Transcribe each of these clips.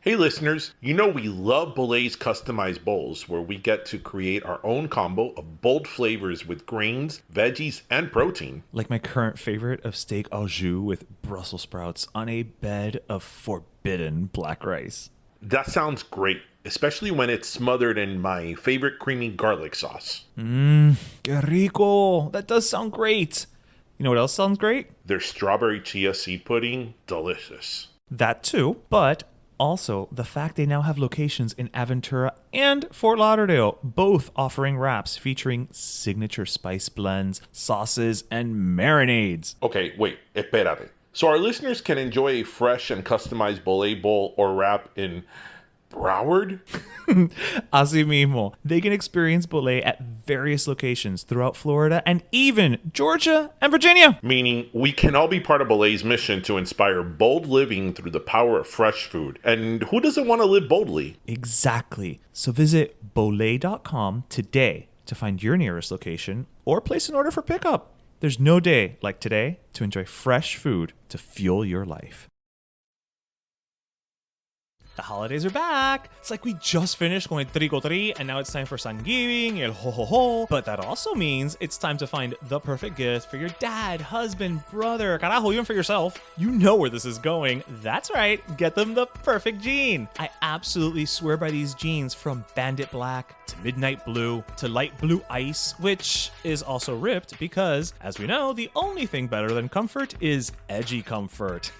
Hey listeners, you know we love Bouley's customized bowls where we get to create our own combo of bold flavors with grains, veggies, and protein. Like my current favorite of steak au jus with Brussels sprouts on a bed of forbidden black rice. That sounds great, especially when it's smothered in my favorite creamy garlic sauce. Que rico. That does sound great. You know what else sounds great? Their strawberry chia seed pudding, delicious. That too, but also the fact they now have locations in Aventura and Fort Lauderdale, both offering wraps featuring signature spice blends, sauces, and marinades. Okay, wait, espérate. So our listeners can enjoy a fresh and customized Bouley bowl or wrap in Broward? Así mismo. They can experience Bouley at various locations throughout Florida and even Georgia and Virginia. Meaning we can all be part of Bouley's mission to inspire bold living through the power of fresh food. And who doesn't want to live boldly? Exactly. So visit Bouley.com today to find your nearest location or place an order for pickup. There's no day like today to enjoy fresh food to fuel your life. The holidays are back. It's like we just finished going trick-or-treat and now it's time for Thanksgiving, el ho-ho-ho. But that also means it's time to find the perfect gift for your dad, husband, brother, carajo, even for yourself. You know where this is going. That's right. Get them the perfect jean. I absolutely swear by these jeans, from bandit black to midnight blue to light blue ice, which is also ripped because, as we know, the only thing better than comfort is edgy comfort.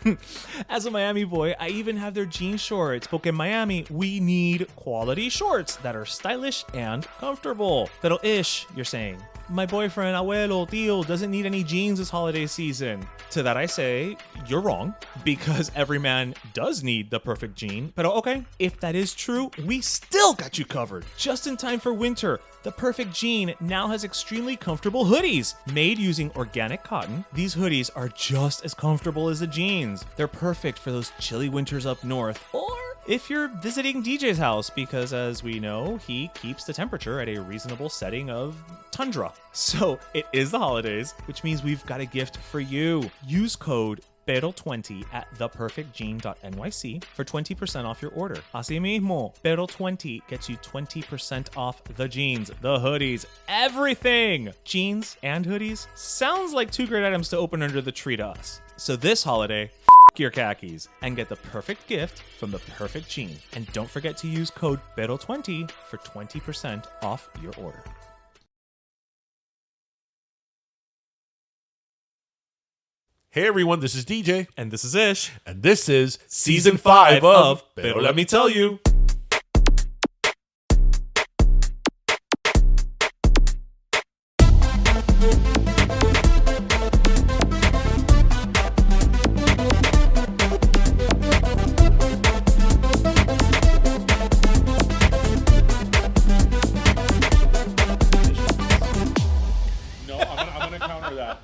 As a Miami boy, I even have their jean shorts. Porque in Miami, we need quality shorts that are stylish and comfortable. Pero ish, you're saying. My boyfriend, abuelo, tío, doesn't need any jeans this holiday season. To that I say, you're wrong, because every man does need the perfect jean. Pero okay, if that is true, we still got you covered. Just in time for winter, the perfect jean now has extremely comfortable hoodies. Made using organic cotton, these hoodies are just as comfortable as the jeans. They're perfect for those chilly winters up north, or if you're visiting DJ's house, because as we know, he keeps the temperature at a reasonable setting of tundra. So it is the holidays, which means we've got a gift for you. Use code PERO20 at theperfectjean.nyc for 20% off your order. Así mismo, PERO20 gets you 20% off the jeans, the hoodies, everything. Jeans and hoodies sounds like two great items to open under the tree to us. So this holiday, your khakis and get the perfect gift from the perfect jean. And don't forget to use code PERO20 for 20% off your order. Hey everyone, this is DJ. And this is Ish. And this is Season 5 of Pero Let Me Tell You.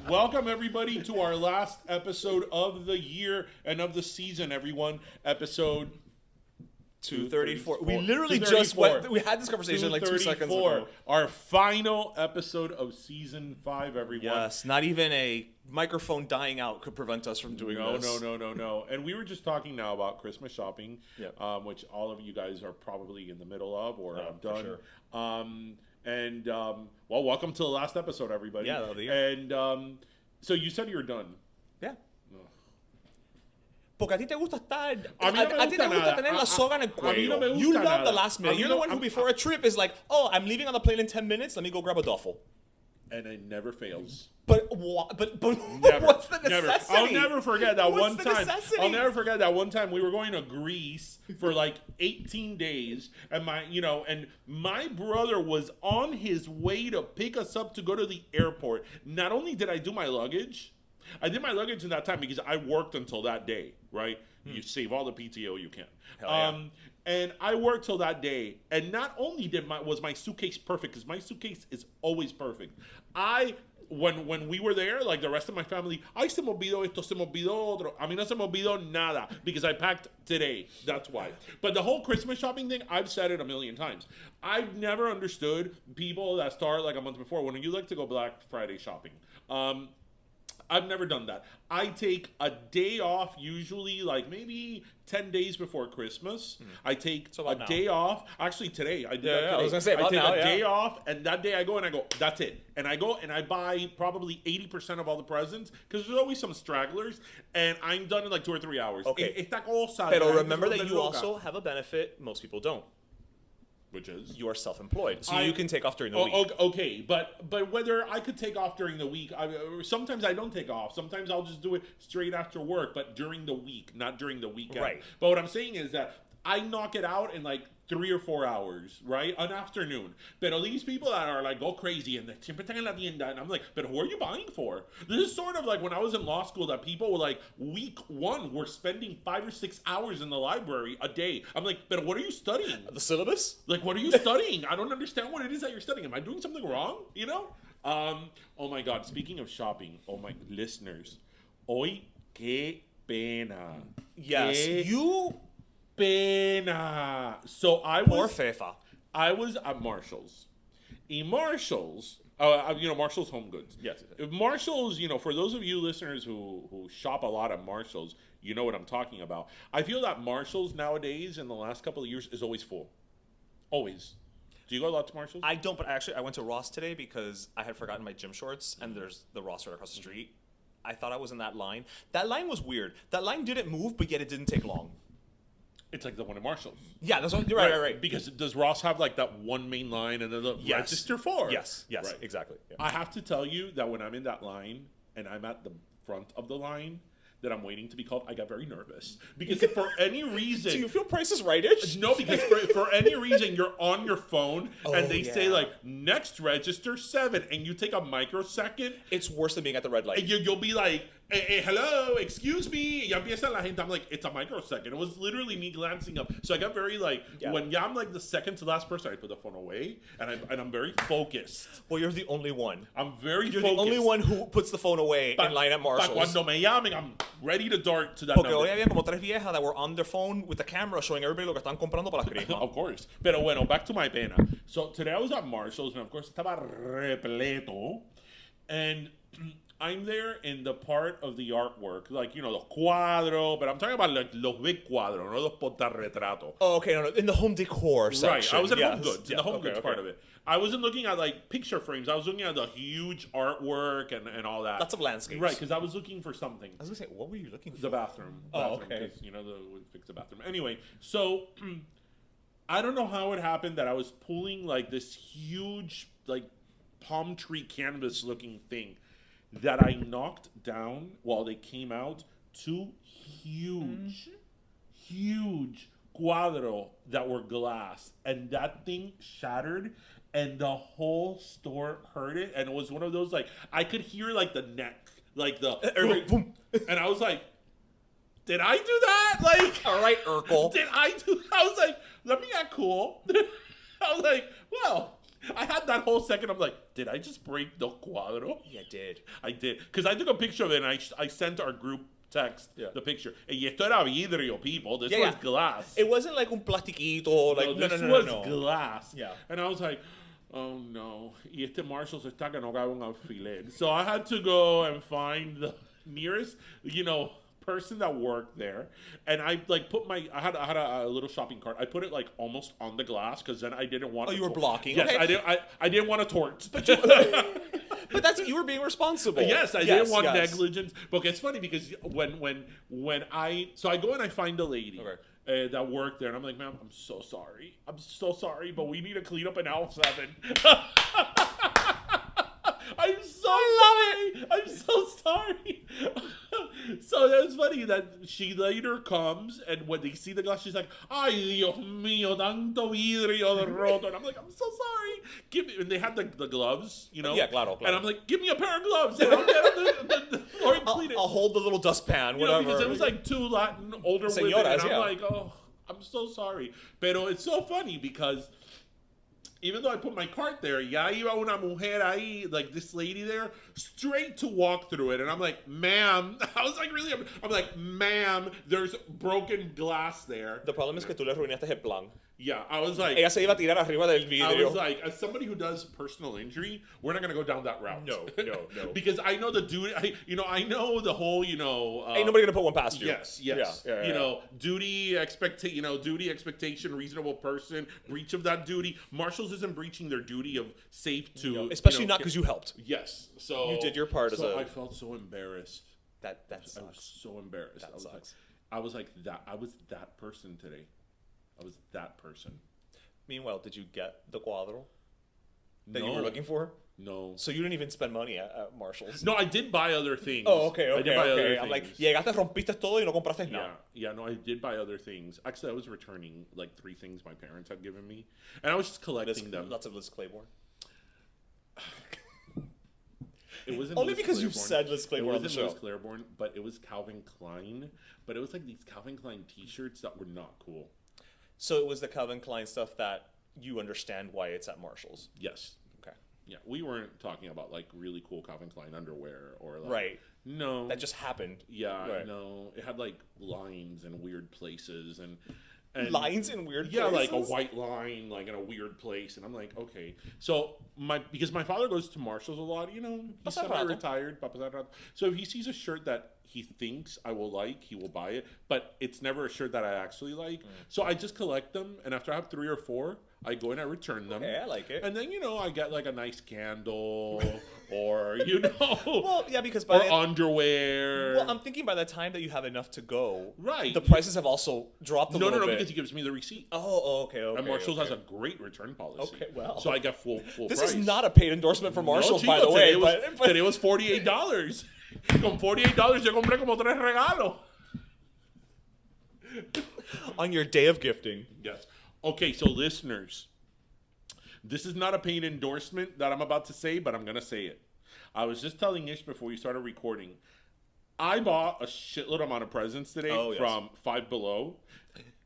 Welcome everybody to our last episode of the year and of the season, everyone. Episode 234. We literally just went. We had this conversation like 2 seconds ago. Our final episode of season 5, everyone. Yes, not even a microphone dying out could prevent us from doing this. No. And we were just talking now about Christmas shopping, Yep. Which all of you guys are probably in the middle of or have done. Sure. Well, welcome to the last episode, everybody. Yeah, that'll be it. And so you said you're done. Yeah. Porque a ti te gusta estar. A mí no me a ti te gusta gusta nada. tener la soga en el A mí no me cuello. gusta You love nada. the last minute. A mí You're no- the one who, before a trip, is like, oh, I'm leaving on the plane in 10 minutes. Let me go grab a duffel. And it never fails. But Never. what's the Never. necessity? I'll never forget that What's one the time. necessity? I'll never forget that one time we were going to Greece for like 18 days, and my brother was on his way to pick us up to go to the airport. Not only did I do my luggage, I did my luggage in that time because I worked until that day, right? You save all the PTO you can. Hell yeah. And I worked till that day, and not only was my suitcase perfect, because my suitcase is always perfect. When we were there, like the rest of my family, ay, se me olvidó esto, se me olvidó otro. A mí no se me olvidó nada because I packed today. That's why. But the whole Christmas shopping thing, I've said it a million times. I've never understood people that start like a month before. When you like to go Black Friday shopping, I've never done that. I take a day off usually, like maybe 10 days before Christmas. I take a now. day off. Actually, today I did that today. I was gonna say, about I take now, a yeah. day off, and that day I go, that's it. And I go and I buy probably 80% of all the presents because there's always some stragglers, and I'm done in like 2 or 3 hours. Okay. Esta cosa, Pero la gente remember se that vuelve you loca. also have a benefit most people don't. Which is? You are self-employed, so you can take off during the week. Okay, but whether I could take off during the week, sometimes I don't take off. Sometimes I'll just do it straight after work, but during the week, not during the weekend. Right. But what I'm saying is that I knock it out in like 3 or 4 hours, right? An afternoon. But these people that are like go crazy and they siempre están en la tienda, and I'm like, but who are you buying for? This is sort of like when I was in law school that people were like, week 1 were spending 5 or 6 hours in the library a day. I'm like, but what are you studying? The syllabus? Like, what are you studying? I don't understand what it is that you're studying. Am I doing something wrong? You know? Oh my God. Speaking of shopping, oh my listeners, hoy qué pena. Yes. Qué You pena. So poor Fefa. I was at Marshall's. Marshall's, Marshall's Home Goods. Yes. Marshall's, for those of you listeners who shop a lot at Marshall's, you know what I'm talking about. I feel that Marshall's nowadays, in the last couple of years, is always full. Always. Do you go a lot to Marshall's? I don't, but actually I went to Ross today because I had forgotten my gym shorts, and there's the Ross right across the street. I thought I was in that line. That line was weird. That line didn't move, but yet it didn't take long. It's like the one at Marshall's. Yeah, that's what, you're right. Because does Ross have like that one main line and then the register for? Yes, Right. exactly. Yeah. I have to tell you that when I'm in that line and I'm at the front of the line that I'm waiting to be called, I got very nervous. Because if for any reason... Do you feel Price is Right-ish? No, because for any reason, you're on your phone and they say like, next register 7, and you take a microsecond. It's worse than being at the red light. And you'll be like, hey, hello, excuse me. Y empieza la gente. I'm like, it's a microsecond. It was literally me glancing up. So I got very like, when I'm like the second to last person, I put the phone away and I'm very focused. Well, you're the only one. I'm very You're focused. the only one who puts the phone away in line at Marshall's. Cuando me llamen, I'm ready to dart to that Porque number. hoy había como 3 viejas that were on their phone with the camera showing everybody lo que están comprando para la crisma. Of course. Pero bueno, back to my pena. So today I was at Marshall's and of course estaba repleto. And I'm there in the part of the artwork, like, los cuadros, but I'm talking about like los big cuadros, no los portarretratos. Oh, okay, no, in the home decor section. Right, I was in Home Goods, Yeah, in the Home Goods part of it. I wasn't looking at like picture frames. I was looking at the huge artwork and all that. Lots of landscapes. Right, because I was looking for something. I was going to say, what were you looking for? The bathroom. Oh, okay. 'Cause, we fix the bathroom. Anyway, so I don't know how it happened that I was pulling like this huge like palm tree canvas looking thing that I knocked down while they came out. 2 huge cuadro that were glass, and that thing shattered and the whole store heard it, and it was one of those like I could hear like the neck, like the boom, and I was like, did I do that? Like, all right, Urkel. Did I do? I was like, let me act cool. I was like, well, I had that whole second. I'm like, did I just break the cuadro? Yeah, did. I did, because I took a picture of it and I sent our group text the picture. Y esto era vidrio, people. This was glass. It wasn't like un plastiquito. Like, no, this no, was no. glass. Yeah. And I was like, oh no. Y este Marshall's está que no cabe un alfiler. So I had to go and find the nearest, person that worked there, and I like put I had a little shopping cart. I put it like almost on the glass because then I didn't want. Oh, you were blocking. Yes, okay. I didn't want a tort. But that's you were being responsible. Yes, I didn't want negligence. But it's funny because when I go and I find a lady. Okay. That worked there, and I'm like, ma'am, I'm so sorry, but we need to clean up an L7. I'm so sorry. So that's funny that she later comes, and when they see the glass, she's like, "Ay, Dios mío, tanto vidrio de roto." And I'm like, "I'm so sorry. Give me." And they had the gloves, Yeah, claro. And I'm like, "Give me a pair of gloves, and I'll get on the floor and clean it." I'll hold the little dustpan, whatever. Because it was like 2 Latin older women, Señoras, and I'm like, "Oh, I'm so sorry." But it's so funny because even though I put my cart there, ya iba una mujer ahí, like this lady there, straight to walk through it. And I'm like, ma'am, I was like, really? I'm like, ma'am, there's broken glass there. The problem es que tú le arruinaste el plan. Yeah, I was like, Ella se iba a tirar arriba del I vidrio. was like, as somebody who does personal injury, we're not gonna go down that route. No. Because I know the duty. I know the whole. Ain't nobody gonna put one past you. Yes. Yeah. Duty expectation, reasonable person, breach of that duty. Marshall's isn't breaching their duty of safe to, especially not because you helped. Yes, so you did your part as a. I felt so embarrassed. That sucks. I was so embarrassed. That sucks. I was like that. I was that person today. I was that person. Meanwhile, did you get the cuadro that No. you were looking for? No. So you didn't even spend money at Marshall's? No, I did buy other things. Oh, okay. I did buy other I'm things. like, llegaste, rompiste todo y no compraste nada. Yeah, no, I did buy other things. Actually, I was returning like 3 things my parents had given me, and I was just collecting them. Lots of Liz Claiborne. It wasn't Only Liz because you've Claiborne. said Liz Claiborne on the It show. wasn't Liz Claiborne, but it was Calvin Klein. But it was like these Calvin Klein T-shirts that were not cool. So it was the Calvin Klein stuff that you understand why it's at Marshall's. Yes. Okay. Yeah, we weren't talking about like really cool Calvin Klein underwear or like Right. No. That just happened. Yeah, Right. no. It had like lines in weird places and Lines in weird yeah, places? like a white line, like in a weird place, and I'm like, okay. So because my father goes to Marshalls a lot, he's Pasa rato. semi-retired. So if he sees a shirt that he thinks I will like, he will buy it. But it's never a shirt that I actually like. So I just collect them, and after I have 3 or 4, I go and I return them. Okay, I like it. And then I get like a nice candle, or Well, yeah, because or underwear. Well, I'm thinking by the time that you have enough to go, Right. the prices have also dropped a little bit. Because he gives me the receipt. Oh, okay. And Marshalls has a great return policy. Okay, well. So I get full This price. is not a paid endorsement for Marshalls, No, by chico, the way. Today was $48. Con $48 yo compré como 3 regalos. On your day of gifting. Yes. Okay, so listeners, this is not a paid endorsement that I'm about to say, but I'm going to say it. I was just telling Ish before we started recording. I bought a shitload amount of presents today from Five Below.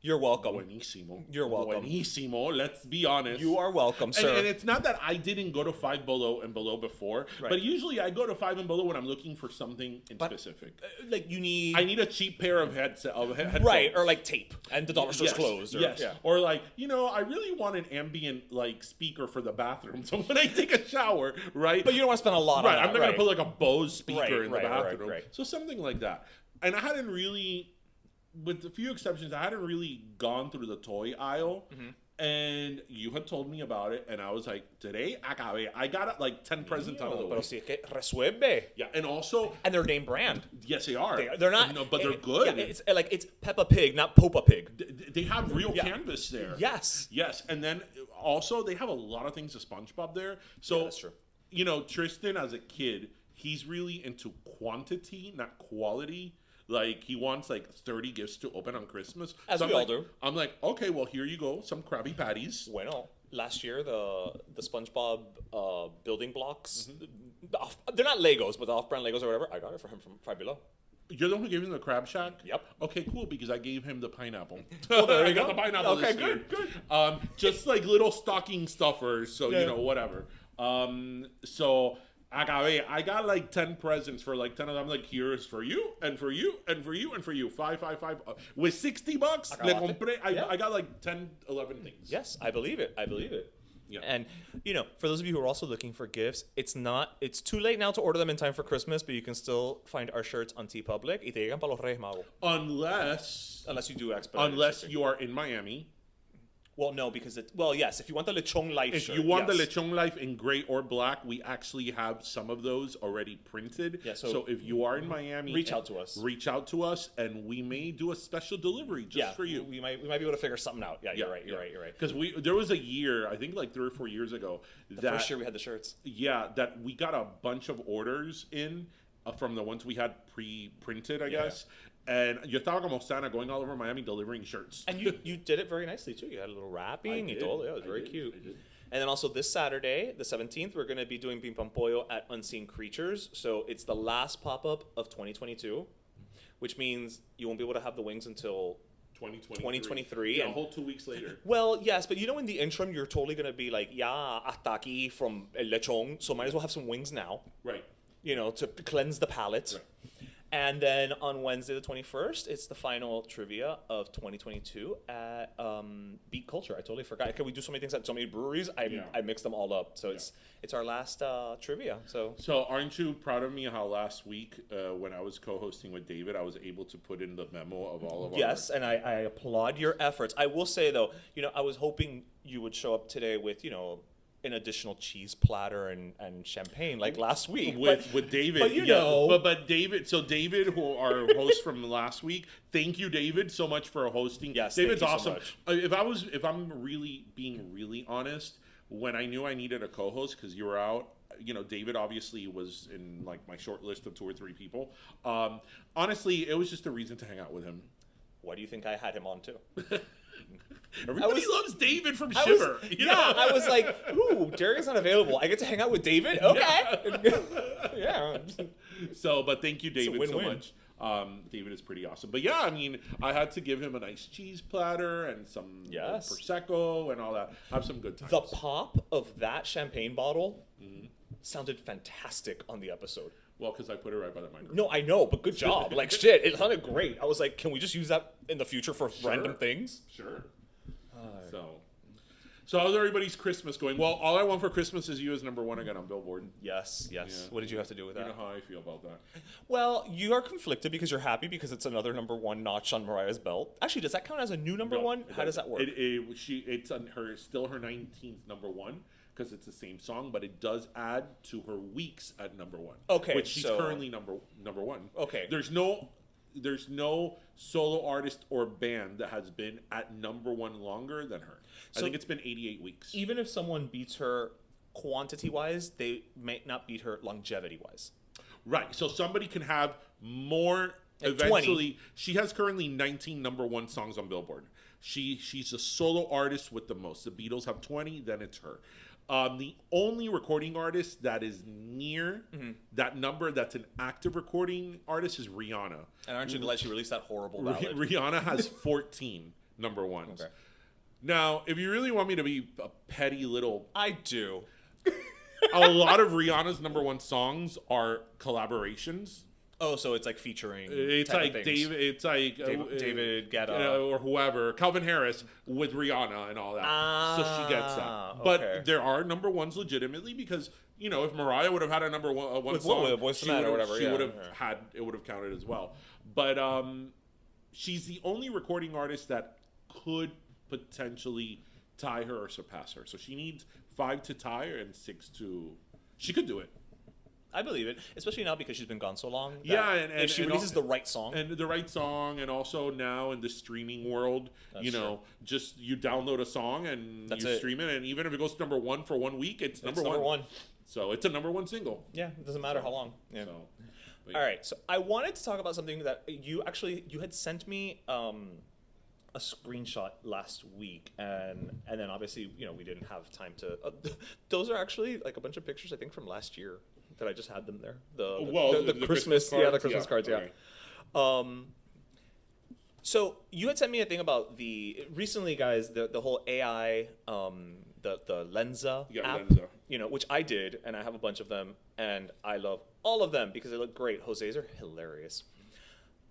You're welcome. Buenísimo. You're welcome. Buenísimo. Let's be honest. You are welcome, sir. And it's not that I didn't go to Five Below and Below before, but usually I go to Five and Below when I'm looking for something in specific. Like I need a cheap pair of headphones. Right, or like tape, and the dollar store's closed. Or like, I really want an ambient like speaker for the bathroom. So when I take a shower, right? But you don't want to spend a lot on that. I'm not gonna put like a Bose speaker in the bathroom. Right. So something like that. And I hadn't really, with a few exceptions, I hadn't really gone through the toy aisle. And you had told me about it, and I was like, today, I got like 10 presents out of the way. Pero si es que resuelve. Yeah, and also... And they're name brand. Yes, they are. They're not... No, but they're good. Yeah, it's Peppa Pig, not Popa Pig. They have real canvas there. Yes. Yes, and then also they have a lot of things of SpongeBob there. So, that's true. Tristan, as a kid, he's really into quantity, not quality. Like, he wants, 30 gifts to open on Christmas. As we all do. I'm like, okay, well, here you go. Some Krabby Patties. Bueno, last year, the SpongeBob building blocks, they're not Legos, but the off-brand Legos or whatever, I got it for him from Five Below. You're the one who gave him the Crab Shack? Yep. Okay, cool, because I gave him the pineapple. Well, there you I got go. the pineapple this year. Good. Just like little stocking stuffers, so, whatever. So... I got like 10 presents for like 10 of them. Like, here's for you, and for you, and for you, and for you. 5. With $60, I got like 10, 11 things. Yes, I believe it. Yeah. And, for those of you who are also looking for gifts, it's too late now to order them in time for Christmas, but you can still find our shirts on TeePublic. Y te llegan para los Reyes Magos. Unless you do expedite. Unless you are in Miami. Well, no, because yes, if you want the Lechon Life shirt. If you want the Lechon Life in gray or black, we actually have some of those already printed. Yeah, so if you are in Miami, reach out to us, and we may do a special delivery just for you. We might be able to figure something out. You're right. Because there was a year, I think like 3 or 4 years ago, the first year we had the shirts. Yeah, that we got a bunch of orders in from the ones we had pre-printed, I guess. And yo estaba como Santa going all over Miami delivering shirts. And you did it very nicely, too. You had a little wrapping. You told it. It was very cute. And then also this Saturday, the 17th, we're going to be doing Pim Pam Pollo at Unseen Creatures. So it's the last pop-up of 2022, which means you won't be able to have the wings until 2023. and a whole 2 weeks later. well, yes, but in the interim, you're totally gonna be like, yeah, hasta aquí from el lechon, so might as well have some wings now, Right. to cleanse the palate. Right. And then on Wednesday the 21st, it's the final trivia of 2022 at Beat Culture. I totally forgot. Can we do so many things at so many breweries? I mixed them all up. So it's our last trivia. So aren't you proud of me how last week when I was co-hosting with David, I was able to put in the memo of all of our... Yes, and I applaud your efforts. I will say, though, I was hoping you would show up today with, an additional cheese platter and champagne like last week with David, but David, who our host from last week, thank you, David, so much for hosting. Yes, David's thank you awesome. so much. If I'm really being really honest, when I knew I needed a co-host because you were out, David obviously was in like my short list of 2 or 3 people. Honestly, it was just a reason to hang out with him. Why do you think I had him on too? Everybody loves David from Shiver. I was like, ooh, Jerry's not available. I get to hang out with David? Okay. Yeah. But thank you, David, so much. David is pretty awesome. But yeah, I mean, I had to give him a nice cheese platter and some Prosecco and all that. Have some good times. The pop of that champagne bottle sounded fantastic on the episode. Well, because I put it right by the microphone. No, I know, but good job. Like, shit, it sounded great. I was like, can we just use that in the future for random things? Sure. So how's everybody's Christmas going? Well, all I want for Christmas is you as number 1 again on Billboard. Yes. Yeah. What did you have to do with that? You know how I feel about that. Well, you are conflicted because you're happy because it's another number 1 notch on Mariah's belt. Actually, does that count as a new number 1? How does that work? It's on still her 19th number 1 because it's the same song, but it does add to her weeks at number 1. Okay, which she's currently number 1. Okay. There's no solo artist or band that has been at number 1 longer than her. I think it's been 88 weeks. Even if someone beats her quantity-wise, they might not beat her longevity-wise. Right. So somebody can have more Like eventually. 20. She has currently 19 number 1 songs on Billboard. She's a solo artist with the most. The Beatles have 20, then it's her. The only recording artist that is near that number that's an active recording artist is Rihanna. And aren't you glad she released that horrible ballad? Rihanna has 14 number 1s. Okay. Now, if you really want me to be a petty little... I do. A lot of Rihanna's number 1 songs are collaborations. Oh, so it's like featuring. It's like David. It's like David Guetta or whoever, Calvin Harris with Rihanna and all that. So she gets that. But there are number 1s legitimately because if Mariah would have had a number 1 song, with Boyz II Men or whatever, she would have had it would have counted as well. But she's the only recording artist that could potentially tie her or surpass her. So she needs 5 to tie her and 6 to. She could do it. I believe it, especially now because she's been gone so long. And if she releases the right song, and also now in the streaming world, just you download a song and you stream it, and even if it goes to number 1 for 1 week, it's number one. So it's a number 1 single. Yeah, it doesn't matter how long. Yeah. So, all right, so I wanted to talk about something that you had sent me a screenshot last week, and then obviously we didn't have time to. Those are actually like a bunch of pictures I think from last year. That I just had them there. The Christmas cards. The Christmas cards, yeah. Okay. So you had sent me a thing about recently, guys, the whole AI, the Lensa app, Lensa. Which I did, and I have a bunch of them, and I love all of them because they look great. Jose's are hilarious.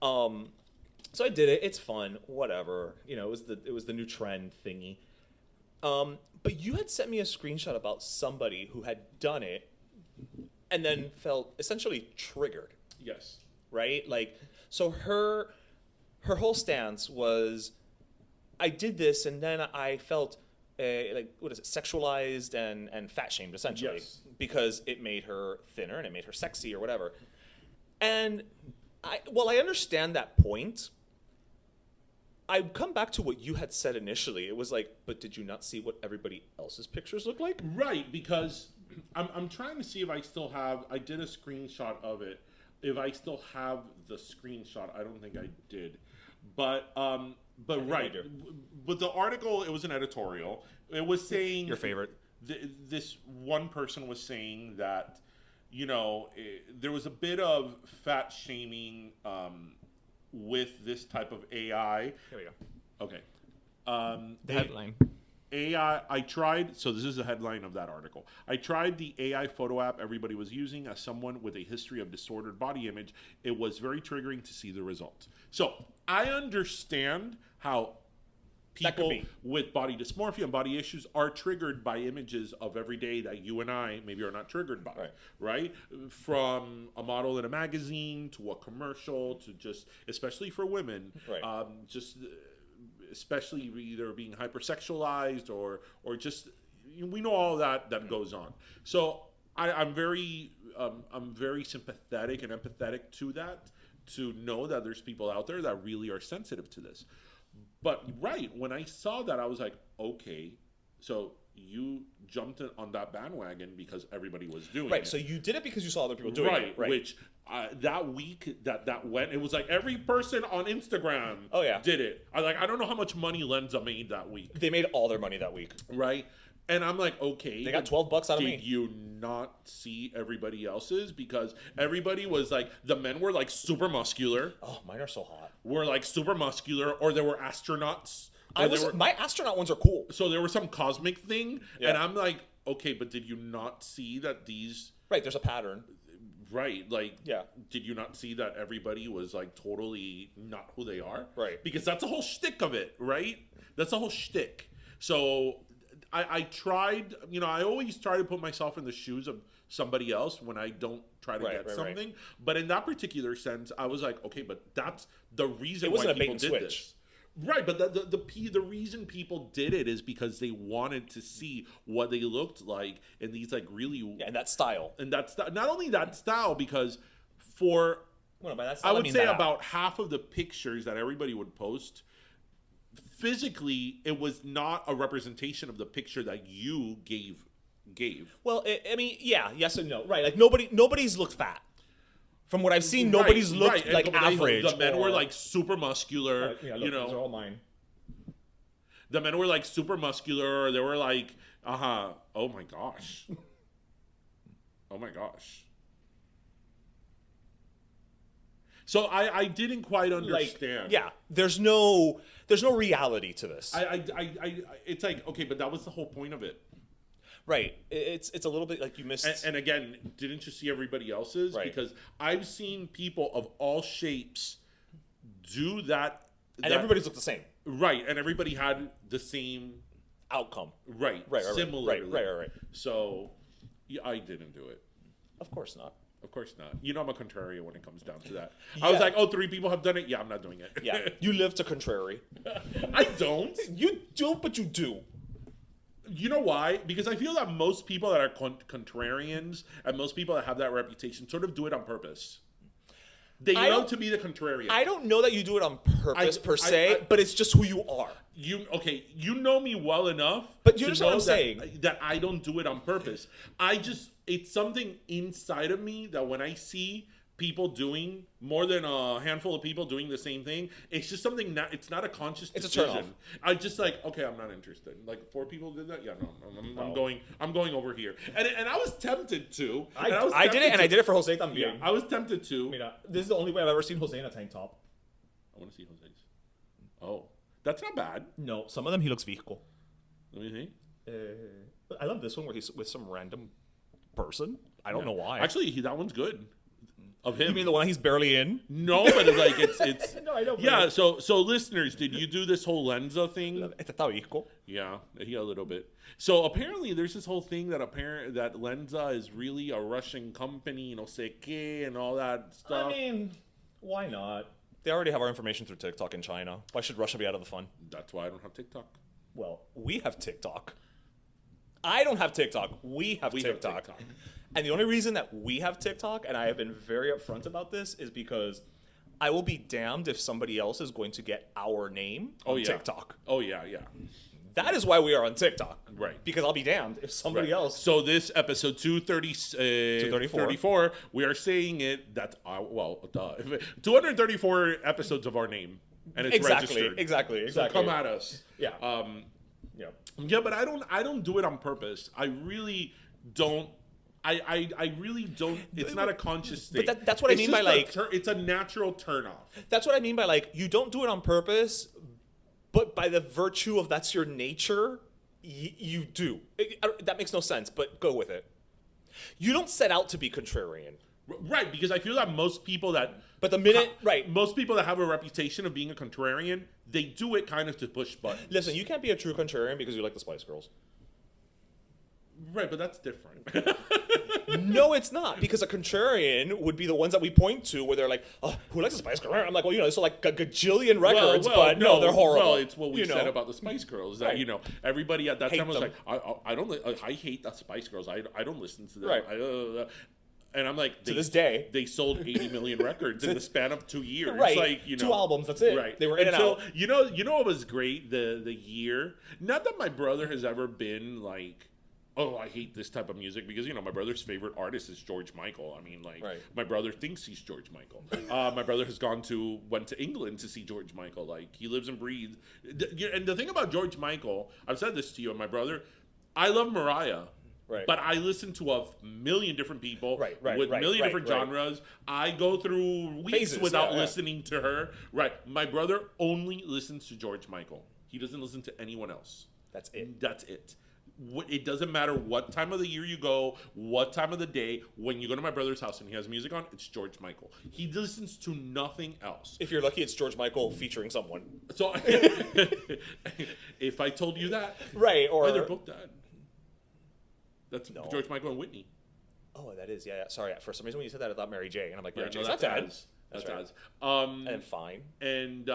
So I did it. It's fun. Whatever. It was the new trend thingy. But you had sent me a screenshot about somebody who had done it. And then felt essentially triggered. Yes. Right? Like, so her whole stance was, I did this and then I felt, sexualized and fat shamed, essentially. Yes. Because it made her thinner and it made her sexy or whatever. And I understand that point. I come back to what you had said initially. It was like, but did you not see what everybody else's pictures look like? Right, because... I'm trying to see if I still have. I did a screenshot of it. If I still have the screenshot, I don't think I did. But right. But the article, it was an editorial. It was saying your favorite. This one person was saying that there was a bit of fat shaming with this type of AI. Here we go. Okay. The headline. AI, I tried, so this is the headline of that article. I tried the AI photo app everybody was using. As someone with a history of disordered body image, it was very triggering to see the results. So I understand how people with body dysmorphia and body issues are triggered by images of every day that you and I maybe are not triggered by, right? From a model in a magazine to a commercial to just, especially for women, just especially either being hypersexualized or just, we know all that goes on. So I'm very sympathetic and empathetic to that, to know that there's people out there that really are sensitive to this. But when I saw that, I was like, okay, so you jumped on that bandwagon because everybody was doing it. Right, so you did it because you saw other people doing it. Right, which that week that went, it was like every person on Instagram did it. I don't know how much money Lenza made that week. They made all their money that week. Right? And I'm like, okay. They got $12 out of me. Did you not see everybody else's? Because everybody was like, the men were like super muscular. Oh, mine are so hot. Were like super muscular, or there were astronauts. My astronaut ones are cool. So there was some cosmic thing, and I'm like, okay, but did you not see that these... Right, there's a pattern. Right, did you not see that everybody was like totally not who they are? Right. Because that's the whole shtick of it, right? That's the whole shtick. So I tried, I always try to put myself in the shoes of somebody else when I don't try to get something. Right. But in that particular sense, I was like, okay, but that's the reason why people did this. Right, but the reason people did it is because they wanted to see what they looked like in these like really and that style. And that's not only that style, because for by that style, I would say about half of the pictures that everybody would post, physically it was not a representation of the picture that you gave. Well, I mean, yes and no. Right, like nobody's looked fat. From what I've seen, nobody's looked like average. The men were like super muscular. Those are all mine. The men were like super muscular. They were like, oh my gosh. Oh my gosh. So I didn't quite understand. There's no reality to this. It's like, okay, but that was the whole point of it. Right. It's a little bit like you missed. And again, didn't you see everybody else's? Right. Because I've seen people of all shapes do that. And everybody's looked the same. Right. And everybody had the same outcome. Right. Similarly. Right. So I didn't do it. Of course not. Of course not. I'm a contrarian when it comes down to that. I was like, 3 people have done it. Yeah, I'm not doing it. Yeah. You live to contrary. I don't. You don't, but you do. You know why? Because I feel that most people that are contrarians and most people that have that reputation sort of do it on purpose. They love to be the contrarian. I don't know that you do it on purpose per se, but it's just who you are. You know me well enough. But you understand what I'm saying? That I don't do it on purpose. It's something inside of me that when I see people doing, more than a handful of people doing the same thing, it's just something that it's not a conscious decision. It's a turn off. I just like, okay, I'm not interested. Like 4 people did that. Yeah, no, I'm going over here. And I was tempted to. I did it, and I did it for Jose también. Yeah, I was tempted to. Mira, this is the only way I've ever seen Jose in a tank top. I want to see Jose's. Oh, that's not bad. No, some of them he looks visco. Let me see. I love this one where he's with some random person. I don't know why. Actually, that one's good. Of him. You mean the one he's barely in? No, but it's no, I know. Yeah, so listeners, did you do this whole Lenza thing? Yeah, a little bit. So apparently there's this whole thing that Lenza is really a Russian company, no sé qué, and all that stuff. I mean, why not? They already have our information through TikTok in China. Why should Russia be out of the fun? That's why I don't have TikTok. Well, we have TikTok. I don't have TikTok. We have TikTok. And the only reason that we have TikTok, and I have been very upfront about this, is because I will be damned if somebody else is going to get our name on TikTok. Oh, yeah. That is why we are on TikTok. Right. Because I'll be damned if somebody else. So this episode 234, we are saying it, that's, 234 episodes of our name. And it's registered. Exactly. So come at us. Yeah. Yeah, but I don't do it on purpose. I really don't. I really don't. It's not a conscious thing. But that's what I mean by like. It's a natural turn off. That's what I mean by like. You don't do it on purpose, but by the virtue of that's your nature, you do. That makes no sense, but go with it. You don't set out to be contrarian. Right, because I feel that most people that... But the minute... Most people that have a reputation of being a contrarian, they do it kind of to push buttons. Listen, you can't be a true contrarian because you like the Spice Girls. Right, but that's different. No, it's not, because a contrarian would be the ones that we point to where they're like, oh, who likes the Spice Girls? I'm like, well, it's like a gajillion records, but no, they're horrible. Well, it's what we said about the Spice Girls. That, everybody at that time was like, I hate the Spice Girls. I don't listen to them. Right. And I'm like, to this day, they sold 80 million records in the span of 2 years. Right, like, 2 albums. That's it. Right, they were in and out. You know what was great? The year. Not that my brother has ever been like, oh, I hate this type of music, because my brother's favorite artist is George Michael. I mean, like, my brother thinks he's George Michael. My brother has went to England to see George Michael. Like, he lives and breathes. And the thing about George Michael, I've said this to you and my brother, I love Mariah. Right. But I listen to a million different people with a million different genres. I go through weeks without listening to her. Right. My brother only listens to George Michael. He doesn't listen to anyone else. That's it. That's it. It doesn't matter what time of the year you go, what time of the day. When you go to my brother's house and he has music on, it's George Michael. He listens to nothing else. If you're lucky, it's George Michael featuring someone. So if I told you that, or they're both dead. That's George Michael and Whitney. Oh, that is, yeah. Sorry, for some reason when you said that, I thought Mary J. And I'm like, Mary J's not dead. That's right. And fine. And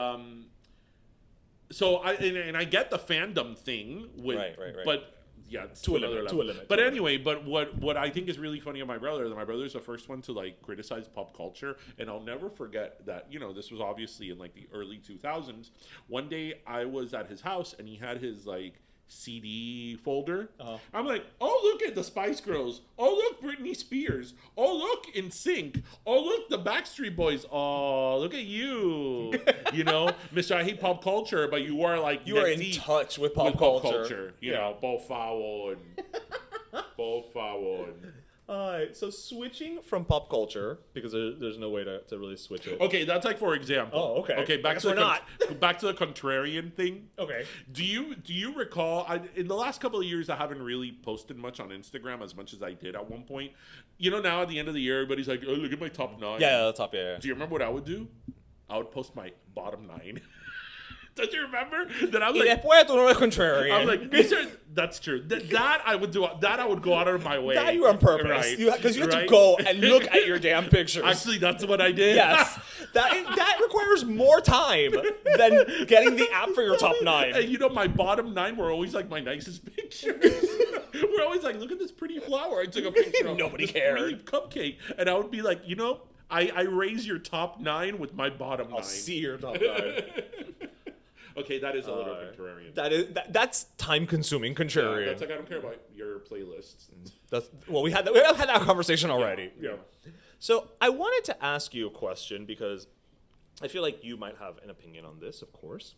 so I get the fandom thing with, but yeah, it's to another level. But anyway, but what I think is really funny of my brother, that my brother's the first one to like criticize pop culture, and I'll never forget that. This was obviously in like the early 2000s. One day I was at his house and he had his like CD folder. I'm like, oh, look at the Spice Girls. Oh, look, Britney Spears. Oh, look, NSYNC. Oh, look, the Backstreet Boys. Oh, look at you. Mr. I hate pop culture, but you are like, you are in touch with pop culture. Bo Fowl and Bo Fowl and... All right, so switching from pop culture, because there's no way to really switch it. Okay, that's like, for example. Oh, okay. Okay, back to the contrarian thing. Okay. Do you recall? In the last couple of years, I haven't really posted much on Instagram as much as I did at one point. Now at the end of the year, everybody's like, "Oh, look at my top 9." Yeah, the top. Yeah. Do you remember what I would do? I would post my bottom 9. Don't you remember that? I was like, después tú no eres contrarian. I was like, that's true. That I would do. That I would go out of my way. That you on purpose, right? Because you have to go and look at your damn pictures. Actually, that's what I did. Yes, that requires more time than getting the app for your top 9. And my bottom 9 were always like my nicest pictures. We're always like, look at this pretty flower I took a picture of. Nobody cared. Really cupcake, and I would be like, I raise your top 9 with my bottom 9. I'll see your top 9. Okay, that is a little contrarian. That's time-consuming contrarian. Yeah, that's like, I don't care about your playlists. We had that conversation already. Yeah. So I wanted to ask you a question, because I feel like you might have an opinion on this, of course.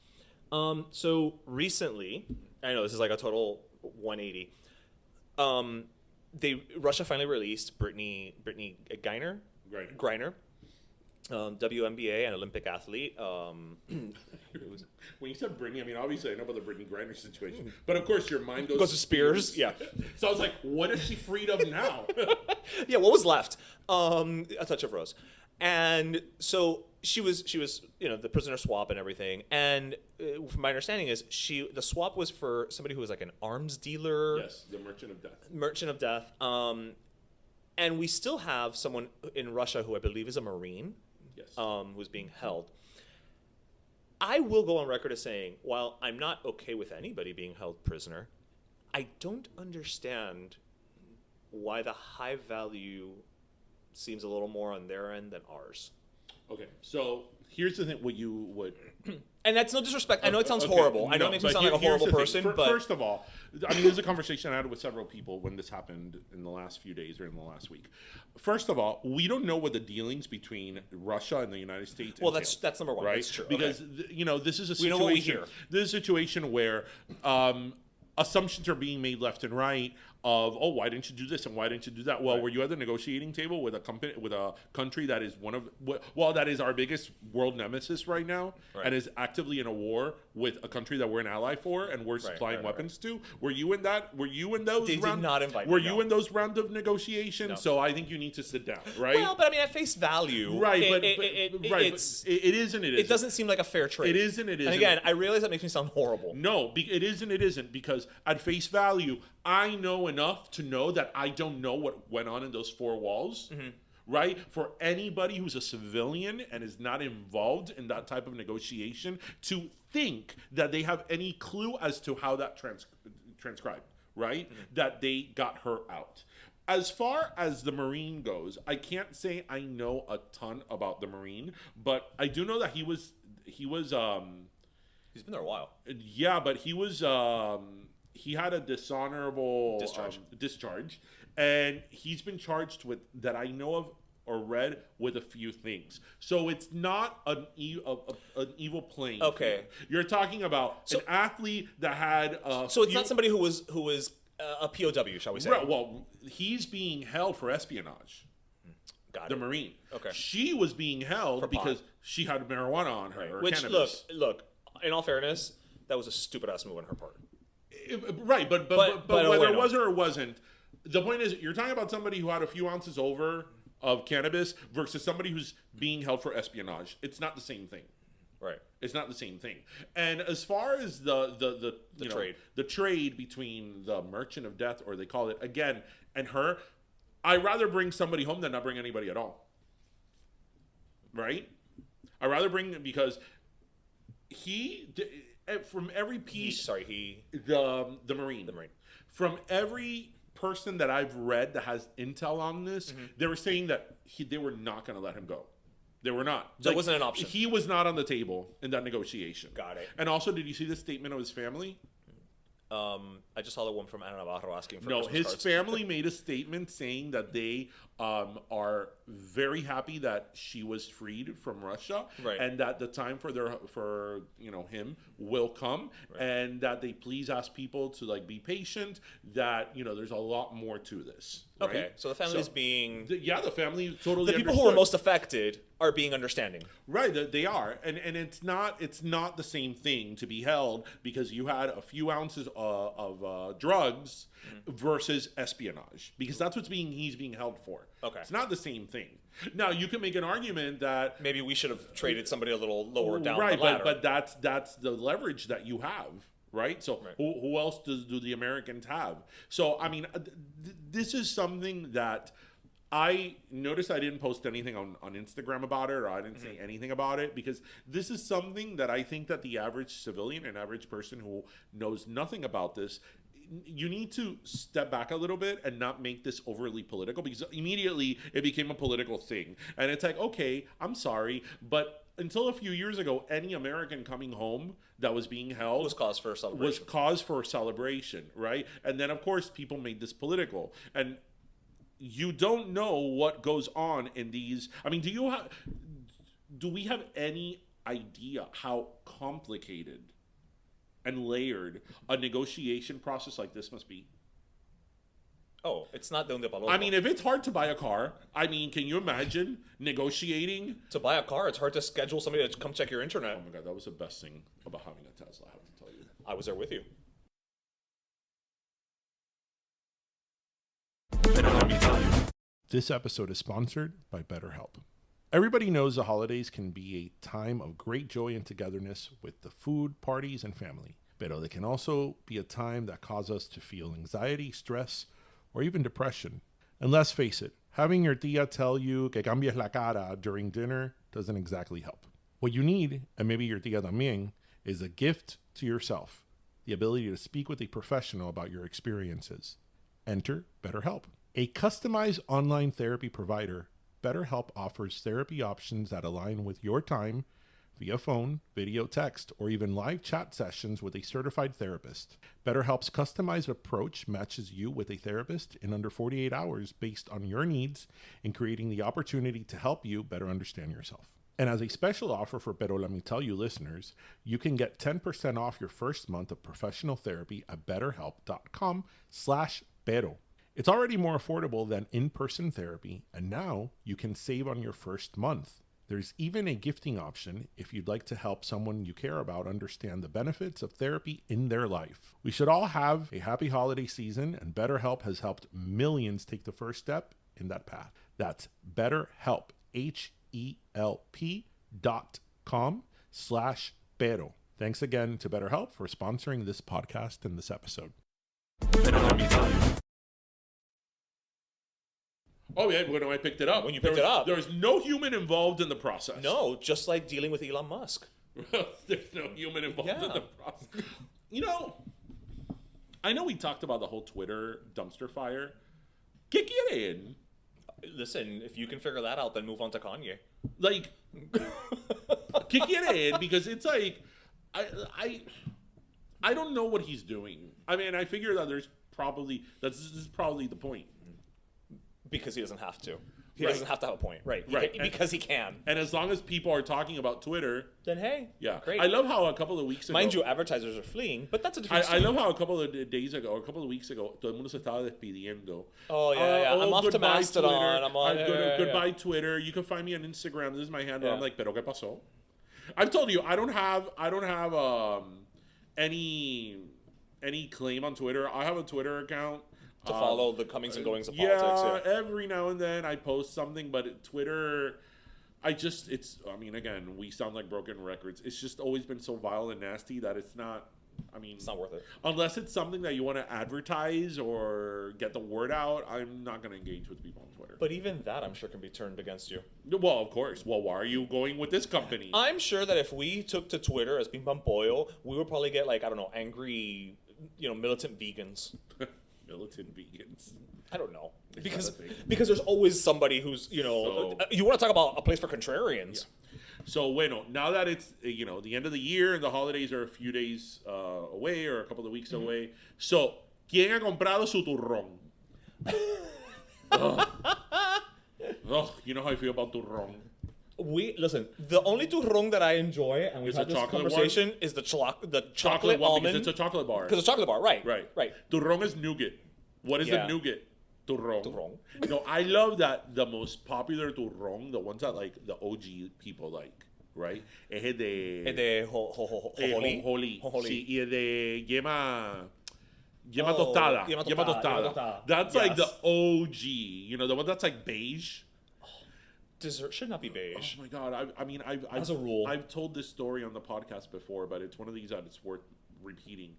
So recently, I know this is like a total 180. Russia finally released Brittany Griner. WNBA and Olympic athlete. When you said Britney, I mean, obviously I know about the Britney Griner situation, but of course your mind goes to Spears. Yeah. So I was like, what is she freed of now? Yeah, what was left? A touch of rose. And so she was the prisoner swap and everything. And from my understanding is the swap was for somebody who was like an arms dealer. Yes, the merchant of death. Merchant of death. And we still have someone in Russia who I believe is a Marine. Yes. Who's being held. I will go on record as saying, while I'm not okay with anybody being held prisoner, I don't understand why the high value seems a little more on their end than ours. Okay, so here's the thing: what you would, and that's no disrespect. I know it sounds horrible. I know it makes me sound like a horrible person. But first of all, I mean, there's a conversation I had with several people when this happened in the last few days or in the last week. First of all, we don't know what the dealings between Russia and the United States. Well, that's number one. Right? That's true. Because this is a situation. We know what we hear. This is a situation where assumptions are being made left and right. of, oh, why didn't you do this and why didn't you do that? Well, were you at the negotiating table with a country that is that is our biggest world nemesis right now, and is actively in a war with a country that we're an ally for and we're supplying weapons to? Were you in that? Were you in those? They did not invite me. Were you in those round of negotiations? No. So I think you need to sit down, right? Well, but I mean, at face value, it is and it isn't. It doesn't seem like a fair trade. It is and it isn't. And again, I realize that makes me sound horrible. No, it is and it isn't, because at face value, I know enough to know that I don't know what went on in those four walls. Mm-hmm. Right? For anybody who's a civilian and is not involved in that type of negotiation to think that they have any clue as to how that transcribed, right? Mm-hmm. That they got her out. As far as the Marine goes, I can't say I know a ton about the Marine, but I do know that he's been there a while. Yeah, but he had a dishonorable discharge, and he's been charged with, that I know of or read, with a few things. So it's not an evil playing. Okay, field. You're talking about an athlete that had. So it's not somebody who was a POW, shall we say? Right, well, he's being held for espionage. Got the it. Marine. Okay. She was being held because she had marijuana on her. Or which, cannabis. look. In all fairness, that was a stupid ass move on her part. Right, but whether it was or wasn't, the point is, you're talking about somebody who had a few ounces over of cannabis versus somebody who's being held for espionage. It's not the same thing. Right. It's not the same thing. And as far as the trade, the trade between the merchant of death, or they call it again, and her, I'd rather bring somebody home than not bring anybody at all. Right? I'd rather bring, because from every piece, the Marine. From every person that I've read that has intel on this, mm-hmm. they were saying that they were not going to let him go. They were not. That wasn't an option. He was not on the table in that negotiation. Got it. And also, did you see the statement of his family? I just saw the one from Ana Navarro asking for Christmas cards. Family made a statement saying that they are very happy that she was freed from Russia, right. and that the time for him will come, right. and that they please ask people to be patient. That there's a lot more to this. Right? Okay, so the family is being the family totally. The people who are most affected are being understanding. Right, they are, and it's not the same thing to be held because you had a few ounces of drugs versus espionage, because that's he's being held for. Okay, it's not the same thing. Now you can make an argument that maybe we should have traded somebody a little lower down the ladder. But that's the leverage that you have. Right? So who else do the Americans have? So, I mean, this is something that I noticed. I didn't post anything on Instagram about it, or I didn't say anything about it, because this is something that I think that the average civilian and average person who knows nothing about this, you need to step back a little bit and not make this overly political, because immediately it became a political thing. And it's like, okay, I'm sorry, but until a few years ago, any American coming home that was being held was cause for celebration. Right? And then, of course, people made this political. And you don't know what goes on in these. I mean, do we have any idea how complicated and layered a negotiation process like this must be? Oh, it's not de un de palomo. I mean, if it's hard to buy a car, I mean, can you imagine negotiating? To buy a car, it's hard to schedule somebody to come check your internet. Oh my God, that was the best thing about having a Tesla, I have to tell you. I was there with you. This episode is sponsored by BetterHelp. Everybody knows the holidays can be a time of great joy and togetherness with the food, parties, and family. But they can also be a time that causes us to feel anxiety, stress, or even depression. And let's face it, having your tia tell you que cambies la cara during dinner doesn't exactly help. What you need, and maybe your tia también, is a gift to yourself, the ability to speak with a professional about your experiences. Enter BetterHelp. A customized online therapy provider, BetterHelp offers therapy options that align with your time via phone, video, text, or even live chat sessions with a certified therapist. BetterHelp's customized approach matches you with a therapist in under 48 hours based on your needs and creating the opportunity to help you better understand yourself. And as a special offer for Pero Let Me Tell You listeners, you can get 10% off your first month of professional therapy at betterhelp.com/Pero pero. It's already more affordable than in-person therapy, and now you can save on your first month. There's even a gifting option if you'd like to help someone you care about understand the benefits of therapy in their life. We should all have a happy holiday season, and BetterHelp has helped millions take the first step in that path. That's BetterHelp, HELP.com/pero. Thanks again to BetterHelp for sponsoring this podcast and this episode. Oh, yeah, when I picked it up. When you picked it up. There was no human involved in the process. No, just like dealing with Elon Musk. There's no human involved in the process. You know, I know we talked about the whole Twitter dumpster fire. ¿Qué quieren? Listen, if you can figure that out, then move on to Kanye. Like, ¿qué quieren? Because it's like, I don't know what he's doing. I mean, I figure that this is probably the point. Because he doesn't have to. He Right. doesn't have to have a point. Right. Because he can. And as long as people are talking about Twitter, Then hey. yeah. Great. I love how a couple of weeks ago... Mind you, advertisers are fleeing, but that's a different I story. love how a couple of days ago, or a couple of weeks ago, todo el mundo se estaba despidiendo. Oh, yeah. I'm off to goodbye, Mastodon. Twitter. I'm on. Goodbye, Twitter. You can find me on Instagram. This is my handle. Yeah. I'm like, pero qué pasó? I've told you, I don't have any claim on Twitter. I have a Twitter account. To follow the comings and goings of Yeah, politics. Yeah. every now and then I post something, but Twitter, again, we sound like broken records. It's just always been so vile and nasty that it's not worth it. Unless it's something that you want to advertise or get the word out, I'm not going to engage with people on Twitter. But even that, I'm sure, can be turned against you. Well, of course. Well, why are you going with this company? I'm sure that if we took to Twitter as Pim Pam Pollo, we would probably get, angry, militant vegans. Militant vegans. I don't know. Is Because that a thing? there's always somebody who's, you want to talk about a place for contrarians. Yeah. So, now that it's, the end of the year and the holidays are a few days away or a couple of weeks away. So, ¿quién ha comprado su turrón? You know how I feel about turrón. Listen, the only turrón that I enjoy, and we've Is had the this chocolate conversation, is the chocolate one, almond. because it's a chocolate bar. Because it's a chocolate bar, right. Right. Turrón is nougat. What is Yeah. the nougat? Turrón. Turrón. No, I love that the most popular turrón, the ones that the OG people like, right? Es el de... Es de jojolí. Jojolí. Sí, y el de yema Oh, tostada. yema Yema tostada. tostada. That's like the Yes. OG. The one that's like beige. Dessert should not be beige. Oh my god! I've As a rule. I've told this story on the podcast before, but it's one of these that it's worth repeating.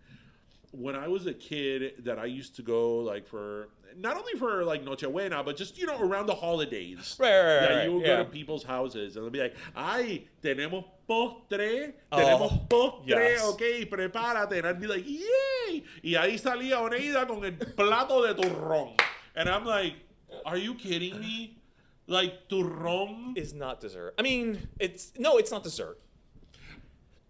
When I was a kid, that I used to go for not only for Nochebuena, but just around the holidays. Right. You would go to people's houses and they'll be like, "Ay, tenemos postre, tenemos postre, yes. okay, prepárate." And I'd be like, "Yay!" Y ahí salía Oneida con el plato de turrón, and I'm like, "Are you kidding me?" Turrón Is not dessert. it's not dessert.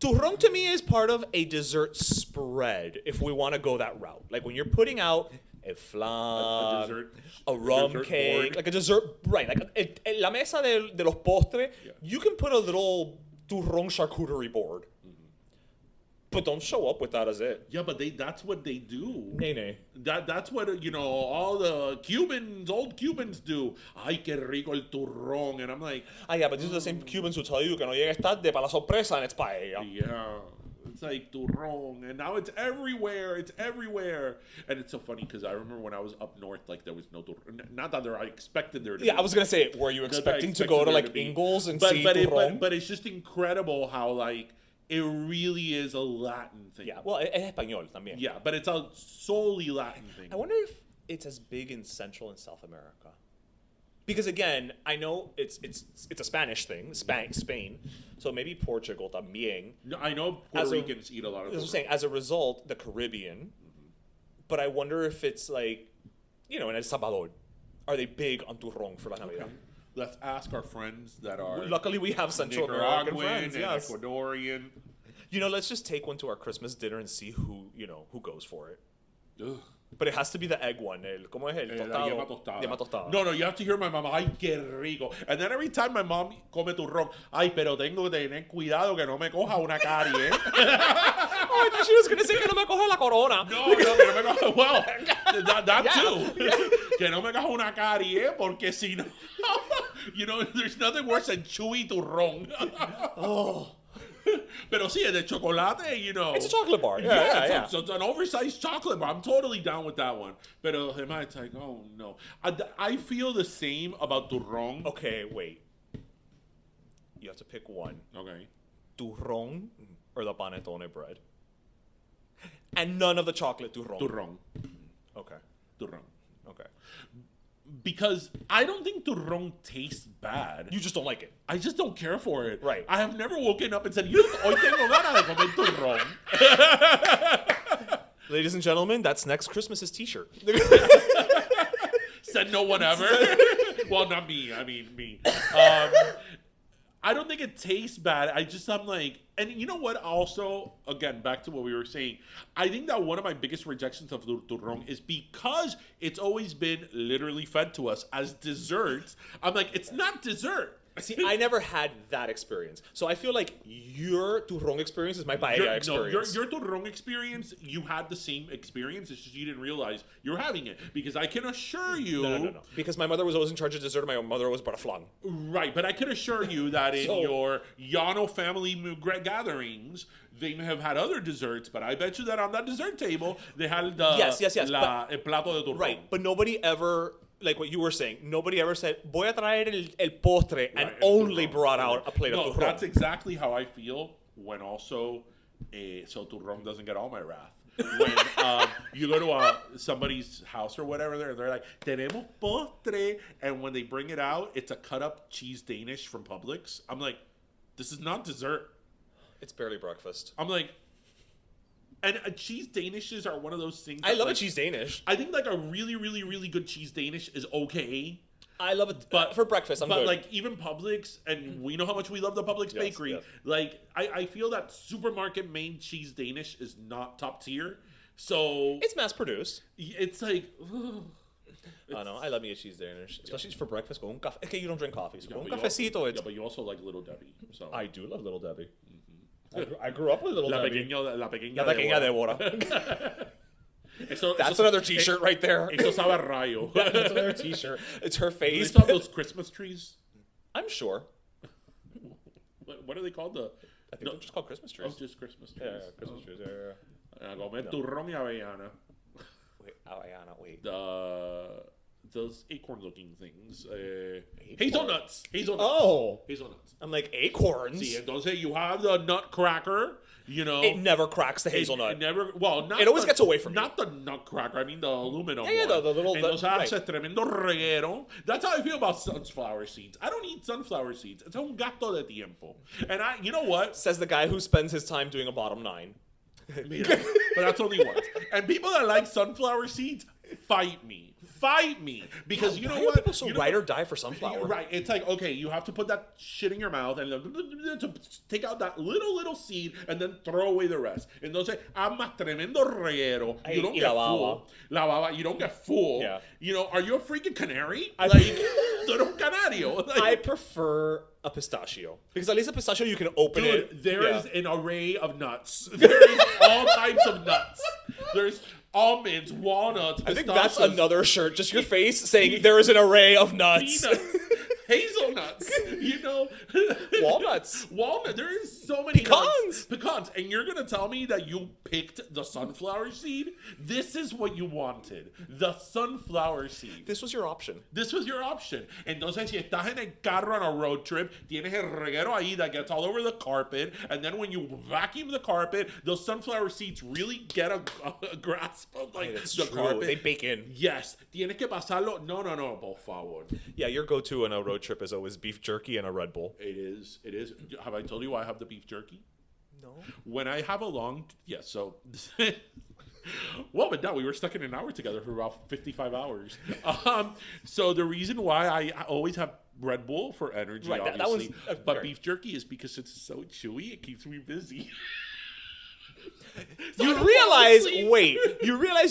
Turrón to me is part of a dessert spread, if we want to go that route. Like when you're putting out a flan, dessert- a rum dessert cake, board. like a dessert, right? Like la mesa de los postres, Yeah. you can put a little turrón charcuterie board. But don't show up with that as it. Yeah, but that's what they do. Nay. That's what all the old Cubans do. Ay, qué rico el turrón, and I'm like, Yeah, but these are the same Cubans who tell you que no llegues tarde para la sorpresa and it's paella. yeah, it's like turrón, and now it's everywhere. And it's so funny because I remember when I was up north, there was no turrón. Not that I expected there to be. Yeah, I was gonna say, were you expecting to go to Ingles and see turrón? But it's just incredible how it really is a Latin thing. Yeah, well, es español también. Yeah, but it's a solely Latin thing. I wonder if it's as big in Central and South America. Because again, I know it's a Spanish thing, Spain. So maybe Portugal también. No, I know Puerto Ricans eat a lot of As I'm turrón. saying, as a result, the Caribbean. But I wonder if it's in El Salvador, are they big on turrón for La Navidad? Okay. Let's ask our friends that are Luckily, we have Central American Nicaraguan friends. and Yes. Ecuadorian. Let's just take one to our Christmas dinner and see who goes for it. Ugh. But it has to be the egg one. ¿Cómo es el La tostado? yema tostada. Yema tostada. No, you have to hear my mom. Ay, qué rico. And then every time my mom come turrón, ay, pero tengo que tener cuidado que no me coja una carie. Oh, I thought she was going to say que no me coge la corona. No, que no me coja. Well, That too. Que no me hagas una carie, porque si no, there's nothing worse than chewy turron. Oh. Pero sí, the chocolate, It's a chocolate bar. Yeah. So it's an oversized chocolate bar. I'm totally down with that one. Pero it's like, oh no. I feel the same about turron. Okay, wait. You have to pick one. Okay. Turron or the panettone bread. And none of the chocolate turron. Turron. Okay. Turron. Okay. Because I don't think turron tastes bad. You just don't like it. I just don't care for it. Right. I have never woken up and said, hoy tengo ganas de comer turron. Ladies and gentlemen, that's next Christmas's t-shirt. Said no one ever. Well, not me. I mean, me. I don't think it tastes bad. I'm like, and you know what? Also, again, back to what we were saying. I think that one of my biggest rejections of turron is because it's always been literally fed to us as desserts. I'm like, it's not dessert. See, I never had that experience. So I feel like your turron experience is my paella experience. Your turron experience, you had the same experience. It's just you didn't realize you're having it. Because I can assure you... No. Because my mother was always in charge of dessert and my mother was baraflan. Right, but I can assure you that in your Llano family gatherings, they may have had other desserts, but I bet you that on that dessert table, they had the Yes. el plato de turron. Right, but nobody ever... Like what you were saying, nobody ever said, voy a traer el postre, and only brought out a plate of turron. That's exactly how I feel when also, so turron doesn't get all my wrath. When you go to somebody's house or whatever, they're like, tenemos postre, and when they bring it out, it's a cut up cheese Danish from Publix. I'm like, this is not dessert. It's barely breakfast. I'm like, and cheese Danishes are one of those things. I love a cheese Danish. I think like a really, really, really good cheese Danish is okay. I love it, but for breakfast, I'm good. But like even Publix, and we know how much we love the Publix bakery. Yes. Like I feel that supermarket made cheese Danish is not top tier. So it's mass produced. It's like. I know. I love me a cheese Danish, especially for breakfast. Con un café. Okay, you don't drink coffee, so con un cafecito. Yeah, but you also like Little Debbie. So I do love Little Debbie. I grew up with Little Debbie. La pequeña Débora. That's another t-shirt right there. Eso sabe rayo. That's another t-shirt. It's her face. Do they sell those Christmas trees? I'm sure. What are they called? I think they're just called Christmas trees. Oh, just Christmas trees. Yeah, Christmas trees. Yeah. Comer turrón y avellana. Wait, avellana, wait. Those acorn-looking things. Hazelnuts. Oh. Hazelnuts. I'm like, acorns? See, entonces you have the nutcracker, It never cracks the hazelnut. It never, well, not it always gets away from not the nutcracker, I mean the aluminum one. The little... Entonces hace tremendo reguero. That's how I feel about sunflower seeds. I don't eat sunflower seeds. It's un gasto de tiempo. And you know what? Says the guy who spends his time doing a bottom nine. Mira, but that's only once. And people that like sunflower seeds, fight me. Because you know what? People so ride or die for sunflower. Right. It's like, okay, you have to put that shit in your mouth and to take out that little seed and then throw away the rest. Entonces, amas tremendo reguero. You don't get full. La baba. You don't get full. Yeah. Are you a freaking canary? Tú eres un canario. I prefer a pistachio. Because at least a pistachio, you can open it. There is an array of nuts. There is all types of nuts. There's almonds, walnuts, pistachios. I think that's another shirt. Just your face saying there is an array of nuts. Peanuts. Hazelnuts. Walnuts. There is so many pecans. Pecans. And you're going to tell me that you picked the sunflower seed? This is what you wanted. The sunflower seed. This was your option. Entonces, si estás en el carro on a road trip, tienes el reguero ahí that gets all over the carpet, and then when you vacuum the carpet, those sunflower seeds really get a grasp of the carpet. They bake in. Yes. Tienes que pasarlo. No, por favor. Yeah, your go-to on a road trip is always beef jerky and a Red Bull. It is. Have I told you why I have the beef jerky? No. When I have so... Well, but no, we were stuck in an hour together for about 55 hours. So the reason why I always have Red Bull for energy, right, obviously, but beef jerky is because it's so chewy, it keeps me busy. So you realize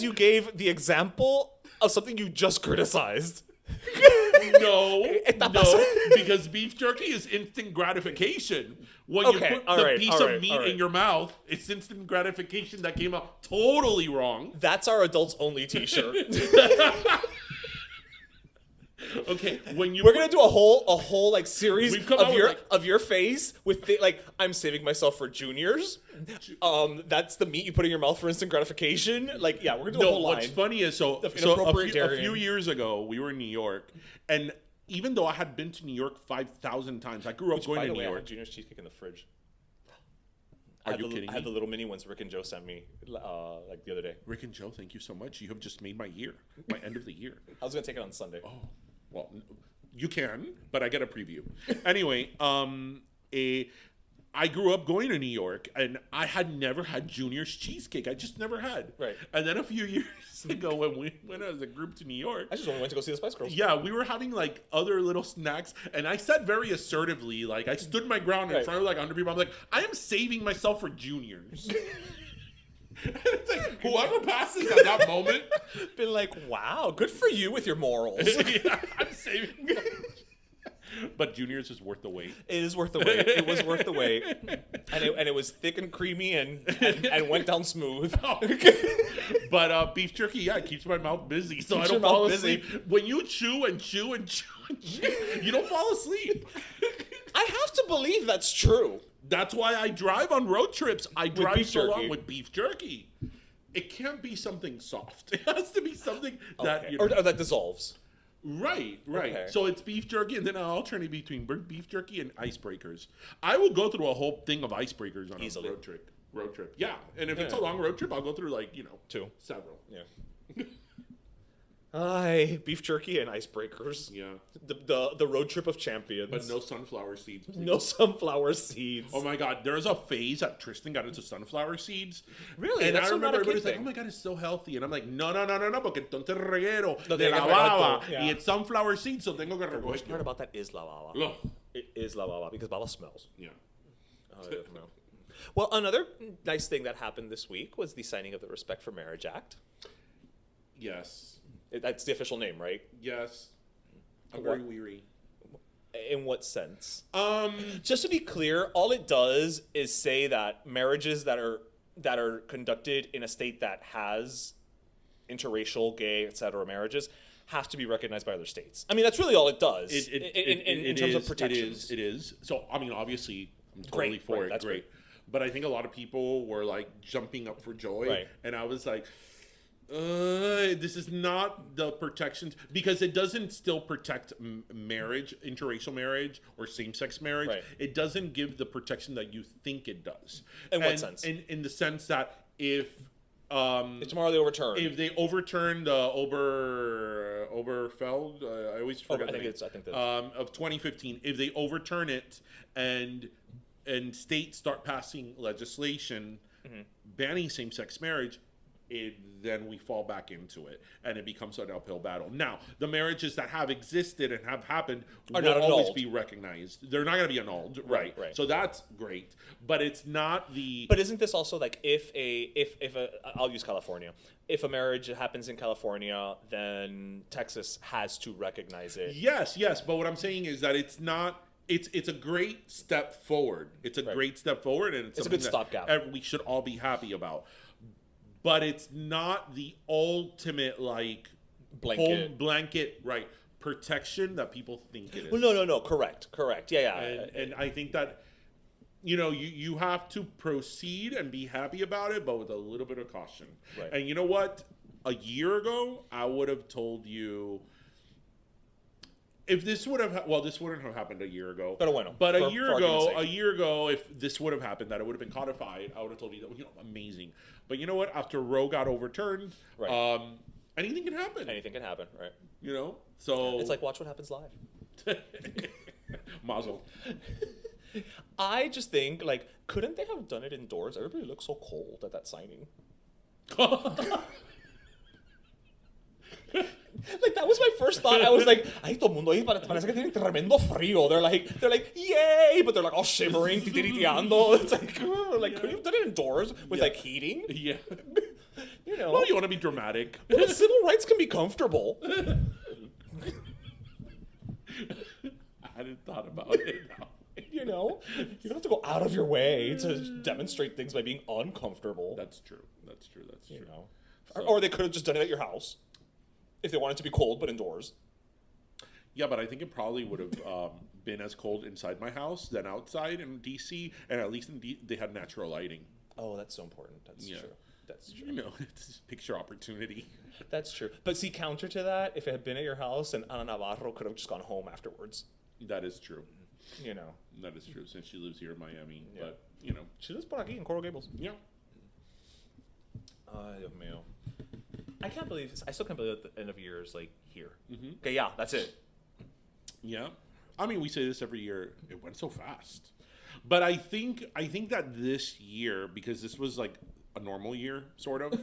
you gave the example of something you just criticized. No, no, because beef jerky is instant gratification. When you put the piece of meat in your mouth, it's instant gratification. That came out totally wrong. That's our adults only T-shirt. Okay, when you we're gonna do a whole like series of of your face with like I'm saving myself for juniors. That's the meat you put in your mouth for instant gratification. Like, yeah, we're gonna do a whole line. What's funny is a few years ago we were in New York, and even though I had been to New York 5,000 times, I grew up going to New York. I had Junior's cheesecake in the fridge. Are you kidding me? I had the little mini ones Rick and Joe sent me like the other day. Rick and Joe, thank you so much. You have just made my year, my end of the year. I was gonna take it on Sunday. Oh, well, you can, but I get a preview. Anyway, I grew up going to New York, and I had never had Junior's cheesecake. I just never had. Right. And then a few years ago, when we went as a group to New York, I just only went to go see the Spice Girls. yeah, we were having like other little snacks, and I said very assertively, like I stood my ground in front of like 100 people. I'm like, I am saving myself for Junior's. And it's like whoever passes at that moment, been like, wow, good for you with your morals. yeah, I'm saving. But Junior's is worth the wait. It is worth the wait. It was worth the wait, and it was thick and creamy and went down smooth. But beef jerky, yeah, it keeps my mouth busy, so Keeps I don't your mouth fall busy. asleep. When you chew and chew and chew and chew, you don't fall asleep. I have to believe that's true. That's why I drive on road trips. I drive beef so jerky. long with beef jerky. It can't be something soft. It has to be something that Okay. you know, or that dissolves. Right. Okay. So it's beef jerky, and then I'll alternate between beef jerky and icebreakers. I will go through a whole thing of icebreakers on Easily. a road trip. Yeah, and if it's a long road trip, I'll go through like several. Yeah. Aye, beef jerky and icebreakers. Yeah, The road trip of champions. but no sunflower seeds. Please. No sunflower seeds. Oh my God, there's a phase that Tristan got into sunflower seeds. Really? And That's I not remember a kid everybody's like, thing. "Oh my God, it's so healthy," and I'm like, "No, porque entonces reguero No, de tiene la que regar baba todo, yeah. y it's sunflower seeds, so tengo que The worst part recoger." about that is la baba. Ugh. It is la baba because baba smells. Yeah. Oh, I don't know. Well, another nice thing that happened this week was the signing of the Respect for Marriage Act. Yes. That's the official name, right? Yes. I'm What? very weary. In what sense? Just to be clear, all it does is say that marriages that are conducted in a state that has interracial, gay, etc. marriages have to be recognized by other states. I mean, that's really all it does in terms of protections. It is. So, I mean, obviously, I'm totally Great, for right, it. that's Great. But I think a lot of people were like jumping up for joy. Right. And I was like, this is not the protections, because it doesn't still protect marriage, interracial marriage, or same-sex marriage. Right. It doesn't give the protection that you think it does. In what sense? In the sense that if Tomorrow they overturn. if they overturn the Oberfeld, I always forget I the think name, it's- I think that- of 2015, if they overturn it and states start passing legislation banning same-sex marriage, then we fall back into it, and it becomes an uphill battle. Now, the marriages that have existed and have happened Are will not always annulled. be recognized. They're not going to be annulled, right? Right. So that's great, but it's not the. But isn't this also like if I'll use California. If a marriage happens in California, then Texas has to recognize it. Yes, but what I'm saying is that it's not. It's a great step forward. It's a great step forward, and it's a something good that stopgap. we should all be happy about. But it's not the ultimate like Blanket. blanket protection that people think it is. Well, no. Correct. Yeah. And I think that you have to proceed and be happy about it, but with a little bit of caution. Right. And you know what? A year ago, I would have told you. If this would have, this wouldn't have happened a year ago. Pero bueno, But for a year argument's ago, if this would have happened, that it would have been codified, I would have told you that, amazing. But you know what? After Roe got overturned, Right. Anything can happen. Anything can happen, right? So It's like watch what happens live. Mazel. I just think couldn't they have done it indoors? Everybody looks so cold at that signing. That was my first thought. I was like, ay, todo el mundo ahí parece que tienen tremendo frío. They're like, yay, but they're like all shivering, titiriteando. It's like, could you have done it indoors with heating? Yeah. You know, Well, you want to be dramatic. civil rights can be comfortable. I hadn't thought about it now. You know, you don't have to go out of your way to demonstrate things by being uncomfortable. That's true. That's true. That's true. You know, So- or they could have just done it at your house if they wanted to be cold but indoors. Yeah, but I think it probably would have been as cold inside my house than outside in DC, and at least they had natural lighting. Oh, that's so important. That's Yeah. true. That's true. You know, it's picture opportunity. That's true. But see, counter to that, if it had been at your house, and Ana Navarro could have just gone home afterwards. That is true. You know, That is true, since she lives here in Miami. Yeah. But, you know, she lives por aquí in Coral Gables. yeah. Ay, Dios mío. I can't believe this. I still can't believe that the end of year is like here. Mm-hmm. Okay, yeah, that's it. Yeah. I mean, we say this every year. It went so fast. But I think that this year, because this was like a normal year, sort of.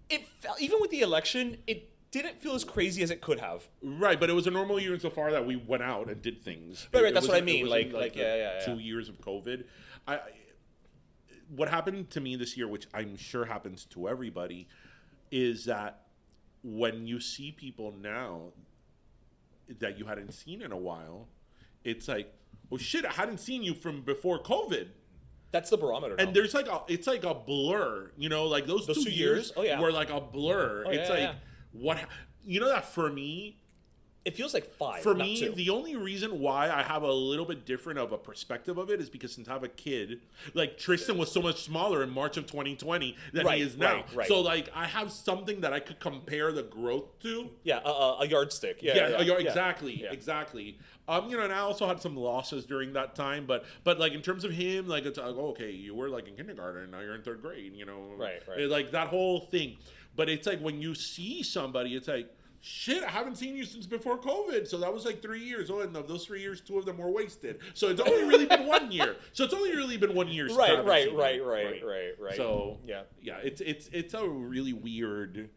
It felt, even with the election, it didn't feel as crazy as it could have. Right, but it was a normal year insofar that we went out and did things. Right, It that's what I wasn't- mean, it wasn't like, the yeah. 2 years of COVID. What happened to me this year, which I'm sure happens to everybody, is that when you see people now that you hadn't seen in a while, it's like, oh shit, I hadn't seen you from before COVID. That's the barometer now. And there's like it's like a blur, you know, like those 2 2 years years? Oh, yeah. were like a blur. Oh, It's yeah, like yeah. what you know that for me, it feels like 5. for not me, 2. the only reason why I have a little bit different of a perspective of it is because since I have a kid, like Tristan was so much smaller in March of 2020 than Right, he is now. right. So like I have something that I could compare the growth to. Yeah, a yardstick. Yeah, Exactly, yeah. exactly. You know, and I also had some losses during that time, but like in terms of him, like it's like, oh, okay, you were like in kindergarten, now you're in 3rd grade, you know, Right. like that whole thing. But it's like when you see somebody, it's like, shit, I haven't seen you since before COVID. So that was like 3 years. Oh, and of those 3 years, 2 of them were wasted. So it's only really been 1 year. So it's only really been 1 year. since I haven't seen you. Right. So yeah. it's a really weird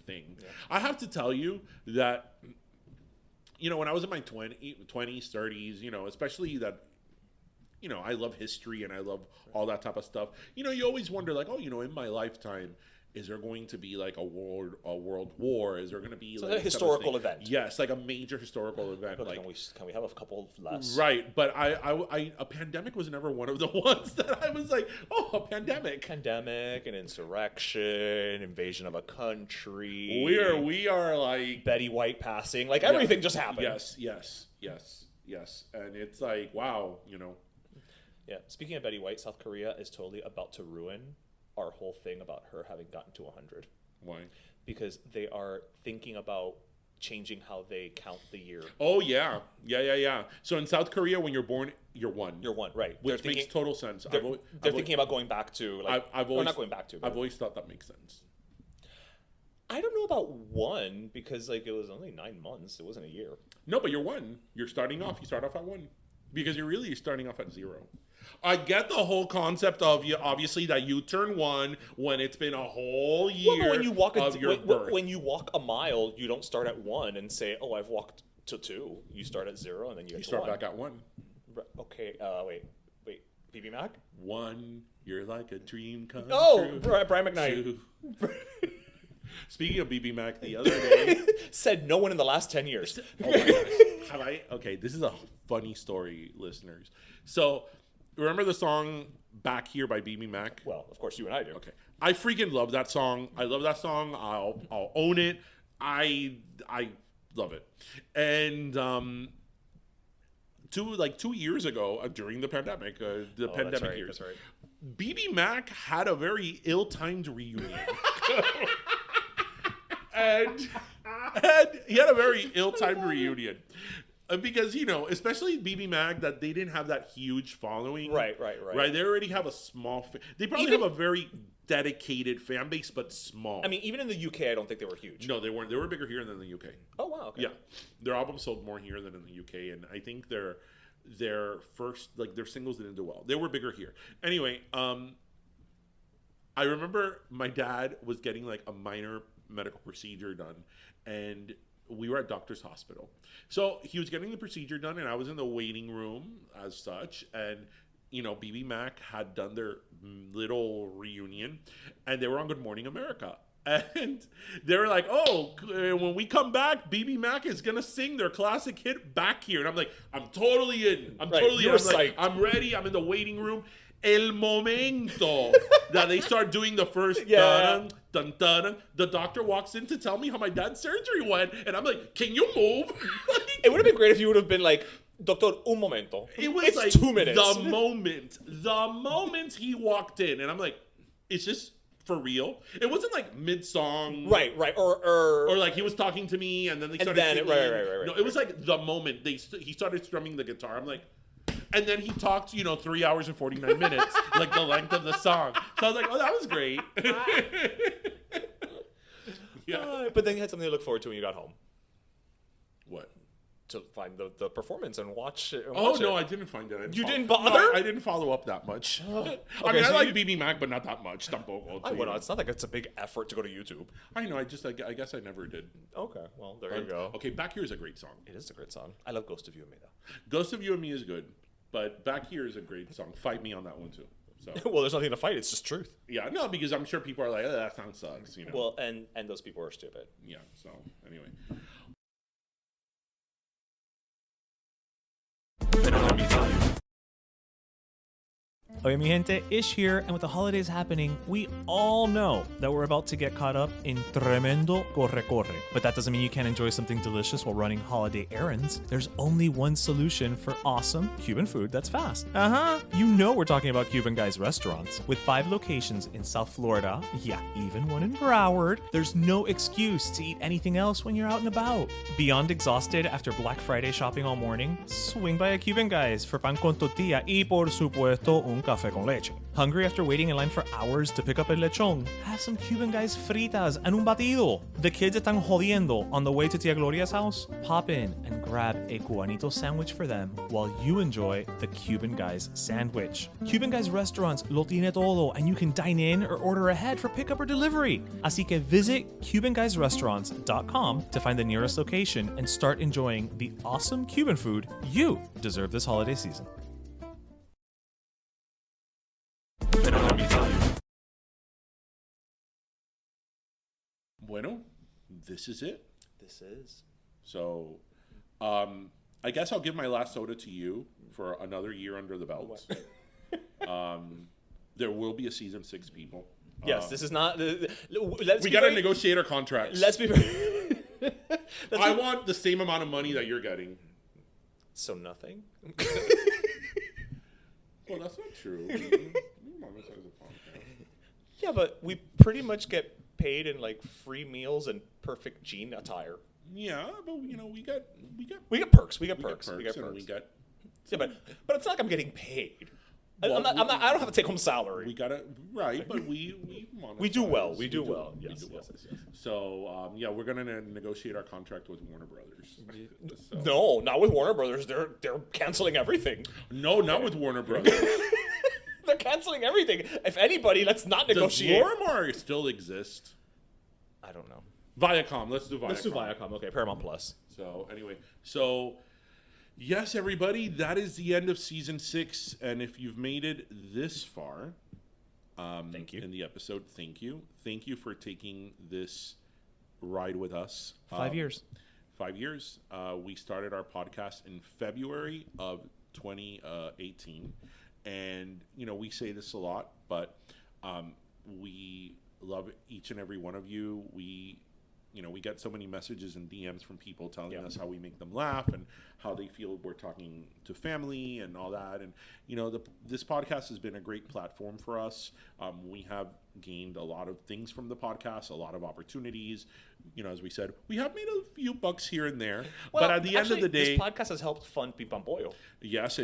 thing. Yeah. I have to tell you that, you know, when I was in my 20s, 30s, you know, especially that, you know, I love history and I love all that type of stuff. You know, you always wonder like, oh, you know, in my lifetime, is there going to be like a world war? Is there going to be like a historical event? Yes, like a major historical event. Look, like, can we have a couple less? Right, but I a pandemic was never one of the ones that I was like, oh, a pandemic. An insurrection, invasion of a country. We are like Betty White passing, like everything just happened. Yes, and it's like, wow, you know. Yeah. Speaking of Betty White, South Korea is totally about to ruin our whole thing about her having gotten to 100. Why? Because they are thinking about changing how they count the year. Oh yeah. So in South Korea, when you're born, you're one. You're one, right? Which makes total sense. They're thinking about going back to like. Not going back to. I've always thought that makes sense. I don't know about 1 because like it was only 9 months. It wasn't a year. No, but you're 1. You're starting off. You start off at 1 because you're starting off at 0. I get the whole concept of you, obviously, that you turn 1 when it's been a whole year. Well, when you walk birth. When you walk a mile, you don't start at 1 and say, "Oh, I've walked to 2." You start at 0 and then you start 1. back at 1. Okay. Wait. BBMak? 1. You're like a dream come true. true. Brian McKnight. 2. Speaking of BBMak, the other day said no one in the last 10 years. Oh my gosh. Have I? Okay, this is a funny story, listeners. So, remember the song "Back Here" by BBMak? Well, of course, you and I do. Okay, I freaking love that song. I love that song. I'll own it. I love it. And 2 years ago, during the pandemic, pandemic years, That's right. BBMak had a very ill-timed reunion. and he had a very ill-timed reunion. Because, you know, especially BBMak, that they didn't have that huge following. Right. They already have a small... They probably have a very dedicated fan base, but small. I mean, even in the UK, I don't think they were huge. No, they weren't. They were bigger here than the UK. Oh, wow. Okay. Yeah. Their albums sold more here than in the UK, and I think their first, like, their singles didn't do well. They were bigger here. Anyway, I remember my dad was getting, like, a minor medical procedure done, and we were at Doctor's Hospital. So he was getting the procedure done, and I was in the waiting room as such, and, you know, BBMak had done their little reunion, and they were on Good Morning America. And they were like, "Oh, when we come back, BBMak is gonna sing their classic hit Back Here." And I'm like, "I'm totally in. I'm Right, totally you in. were I'm like, psyched. I'm ready. I'm in the waiting room." El momento that they start doing the first Yeah. dun, dun, dun, the doctor walks in to tell me how my dad's surgery went, and I'm like, "Can you move?" Like, It would have been great if you would have been like, Doctor, un momento. it was it's like 2 minutes. the moment he walked in, and I'm like, "Is this for real?" It wasn't like mid song, Right. or like he was talking to me, and then they started then singing. right. No, it was like the moment he started strumming the guitar. I'm like, and then he talked, 3 hours and 49 minutes, like the length of the song. So I was like, "Oh, that was great." Yeah. But then you had something to look forward to when you got home. What? To find the performance and watch it. Oh no, I didn't find it. You didn't No, bother? I didn't follow up that much. I mean, Okay, I so like you- BBMak, but not that much. Tampoco. I would not. It's not like it's a big effort to go to YouTube. I know. I guess I never did. Okay, well, there you go. Okay, Back Here is a great song. It is a great song. I love Ghost of You and Me, though. Ghost of You and Me is good, but Back Here is a great song. Fight me on that one too. So Well, there's nothing to fight. It's just truth. yeah, no, because I'm sure people are like, "Oh, that song sucks," Well, and those people are stupid. Yeah. So anyway. Oye, mi gente, Ish here, and with the holidays happening, we all know that we're about to get caught up in tremendo corre-corre. But that doesn't mean you can't enjoy something delicious while running holiday errands. There's only one solution for awesome Cuban food that's fast. You know we're talking about Cuban Guys restaurants. With 5 locations in South Florida, yeah, even one in Broward, there's no excuse to eat anything else when you're out and about. Beyond exhausted after Black Friday shopping all morning, swing by a Cuban Guys for pan con tortilla y por supuesto un café con leche. Hungry after waiting in line for hours to pick up el lechon? Have some Cuban Guys fritas and un batido. The kids están jodiendo on the way to Tia Gloria's house? Pop in and grab a cubanito sandwich for them while you enjoy the Cuban Guys sandwich. Cuban Guys restaurants lo tiene todo, and you can dine in or order ahead for pickup or delivery. Así que visit cubanguysrestaurants.com to find the nearest location and start enjoying the awesome Cuban food you deserve this holiday season. Bueno, this is it. This is. So, I guess I'll give my last soda to you for another year under the belt. There will be a season 6, people. Yes, this is not. We got to negotiate our contracts. Let's be very. I want the same amount of money that you're getting. So nothing? Well, that's not true. Yeah, but we pretty much get paid in like free meals and perfect jean attire. Yeah, but we get We get perks. We get perks. and we got Yeah, but it's not like I'm getting paid. I don't have a take home salary. we got it right, but we We do well. monetize. We do well. We Yes, do well. yes, yes. So yeah, we're gonna negotiate our contract with Warner Brothers. So- No, not with Warner Brothers. They're canceling everything. No, not with Warner Brothers. They're canceling everything. If anybody, let's not Does negotiate. Lorimar still exist? I don't know. Viacom. Let's do Viacom. Let's do Viacom. Okay, Paramount Plus. So anyway, yes, everybody, that is the end of season 6. And if you've made it this far, Thank you. in the episode, thank you for taking this ride with us. 5 years. 5 years. We started our podcast in February of 2018, and we say this a lot, but we love each and every one of you. We get so many messages and DMs from people telling us how we make them laugh and how they feel we're talking to family and all that. And, this podcast has been a great platform for us. We have gained a lot of things from the podcast, a lot of opportunities. As we said, we have made a few bucks here and there. But at the end of the day, this podcast has helped fund Pim Pam Pollo. yes,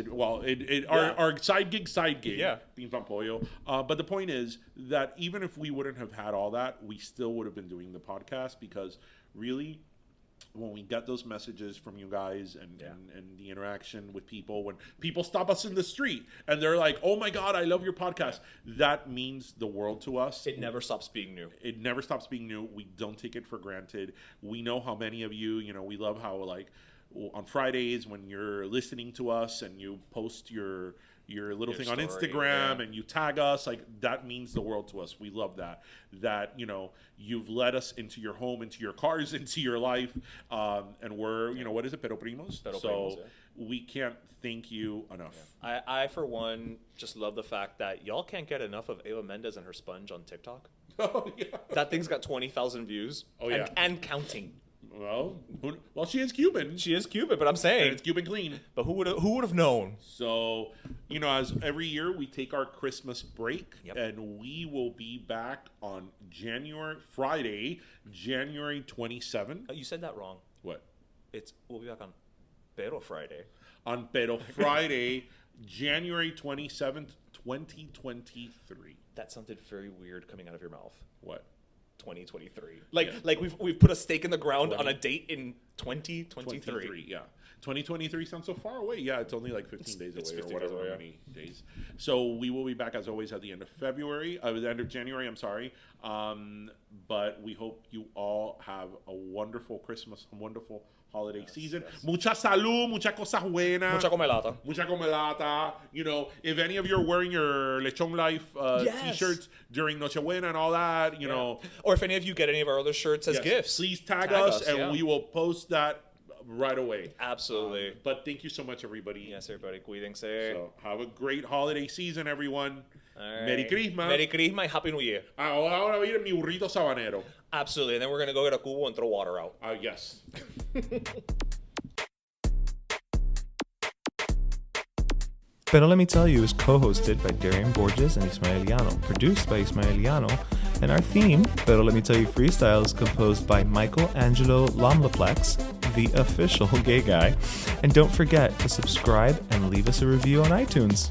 our side gig, Yeah. Pim Pam Pollo. But the point is that even if we wouldn't have had all that, we still would have been doing the podcast, because really, when we get those messages from you guys and the interaction with people, when people stop us in the street and they're like, "Oh my God, I love your podcast," that means the world to us. It never stops being new. It never stops being new. We don't take it for granted. We know how many of you, we love how, like, on Fridays when you're listening to us and you post your your little Your thing on story, Instagram yeah. and you tag us, like that means the world to us. We love that you've let us into your home, into your cars, into your life, and we're what is it, pero primos? Pero so primos, yeah. we can't thank you enough. I for one just love the fact that y'all can't get enough of Eva Mendes and her sponge on TikTok. Oh yeah. That thing's got 20,000 views. Oh, yeah. and counting. Well, she is Cuban. She is Cuban, but I'm And saying. it's Cuban clean. But who would have known? So, as every year we take our Christmas break, Yep. and we will be back on Friday, January 27th. You said that wrong. What? We'll be back on Pero Friday. On Pero Friday, January 27th, 2023. That sounded very weird coming out of your mouth. What? 2023. Yeah. Like we've put a stake in the ground on a date in 2023. 23, yeah. 2023 sounds so far away. Yeah, it's only like 15 days it's away, 15 or days whatever away, many days. So we will be back as always at the end of the end of January. I'm sorry. But we hope you all have a wonderful Christmas, a wonderful holiday season. yes. Mucha salud, mucha cosas buenas. Mucha comelata. Mucha comelata. If any of you are wearing your Lechon Life Yes. t-shirts during Nochebuena and all that, you know. Or if any of you get any of our other shirts as Yes, gifts, please tag us, and yeah. we will post that right away. Absolutely. But thank you so much, everybody. Yes, everybody. Cuídense. So have a great holiday season, everyone. All right. Merry Christmas. Merry Christmas and Happy New Year. Ahora voy a ir mi burrito sabanero. Absolutely. And then we're going to go get a cubo and throw water out. Yes. Pero Let Me Tell You is co-hosted by Darian Borges and Ismaeliano, produced by Ismaeliano, and our theme, Pero Let Me Tell You Freestyle, is composed by Michael Angelo Lomlaplex, the official gay guy. And don't forget to subscribe and leave us a review on iTunes.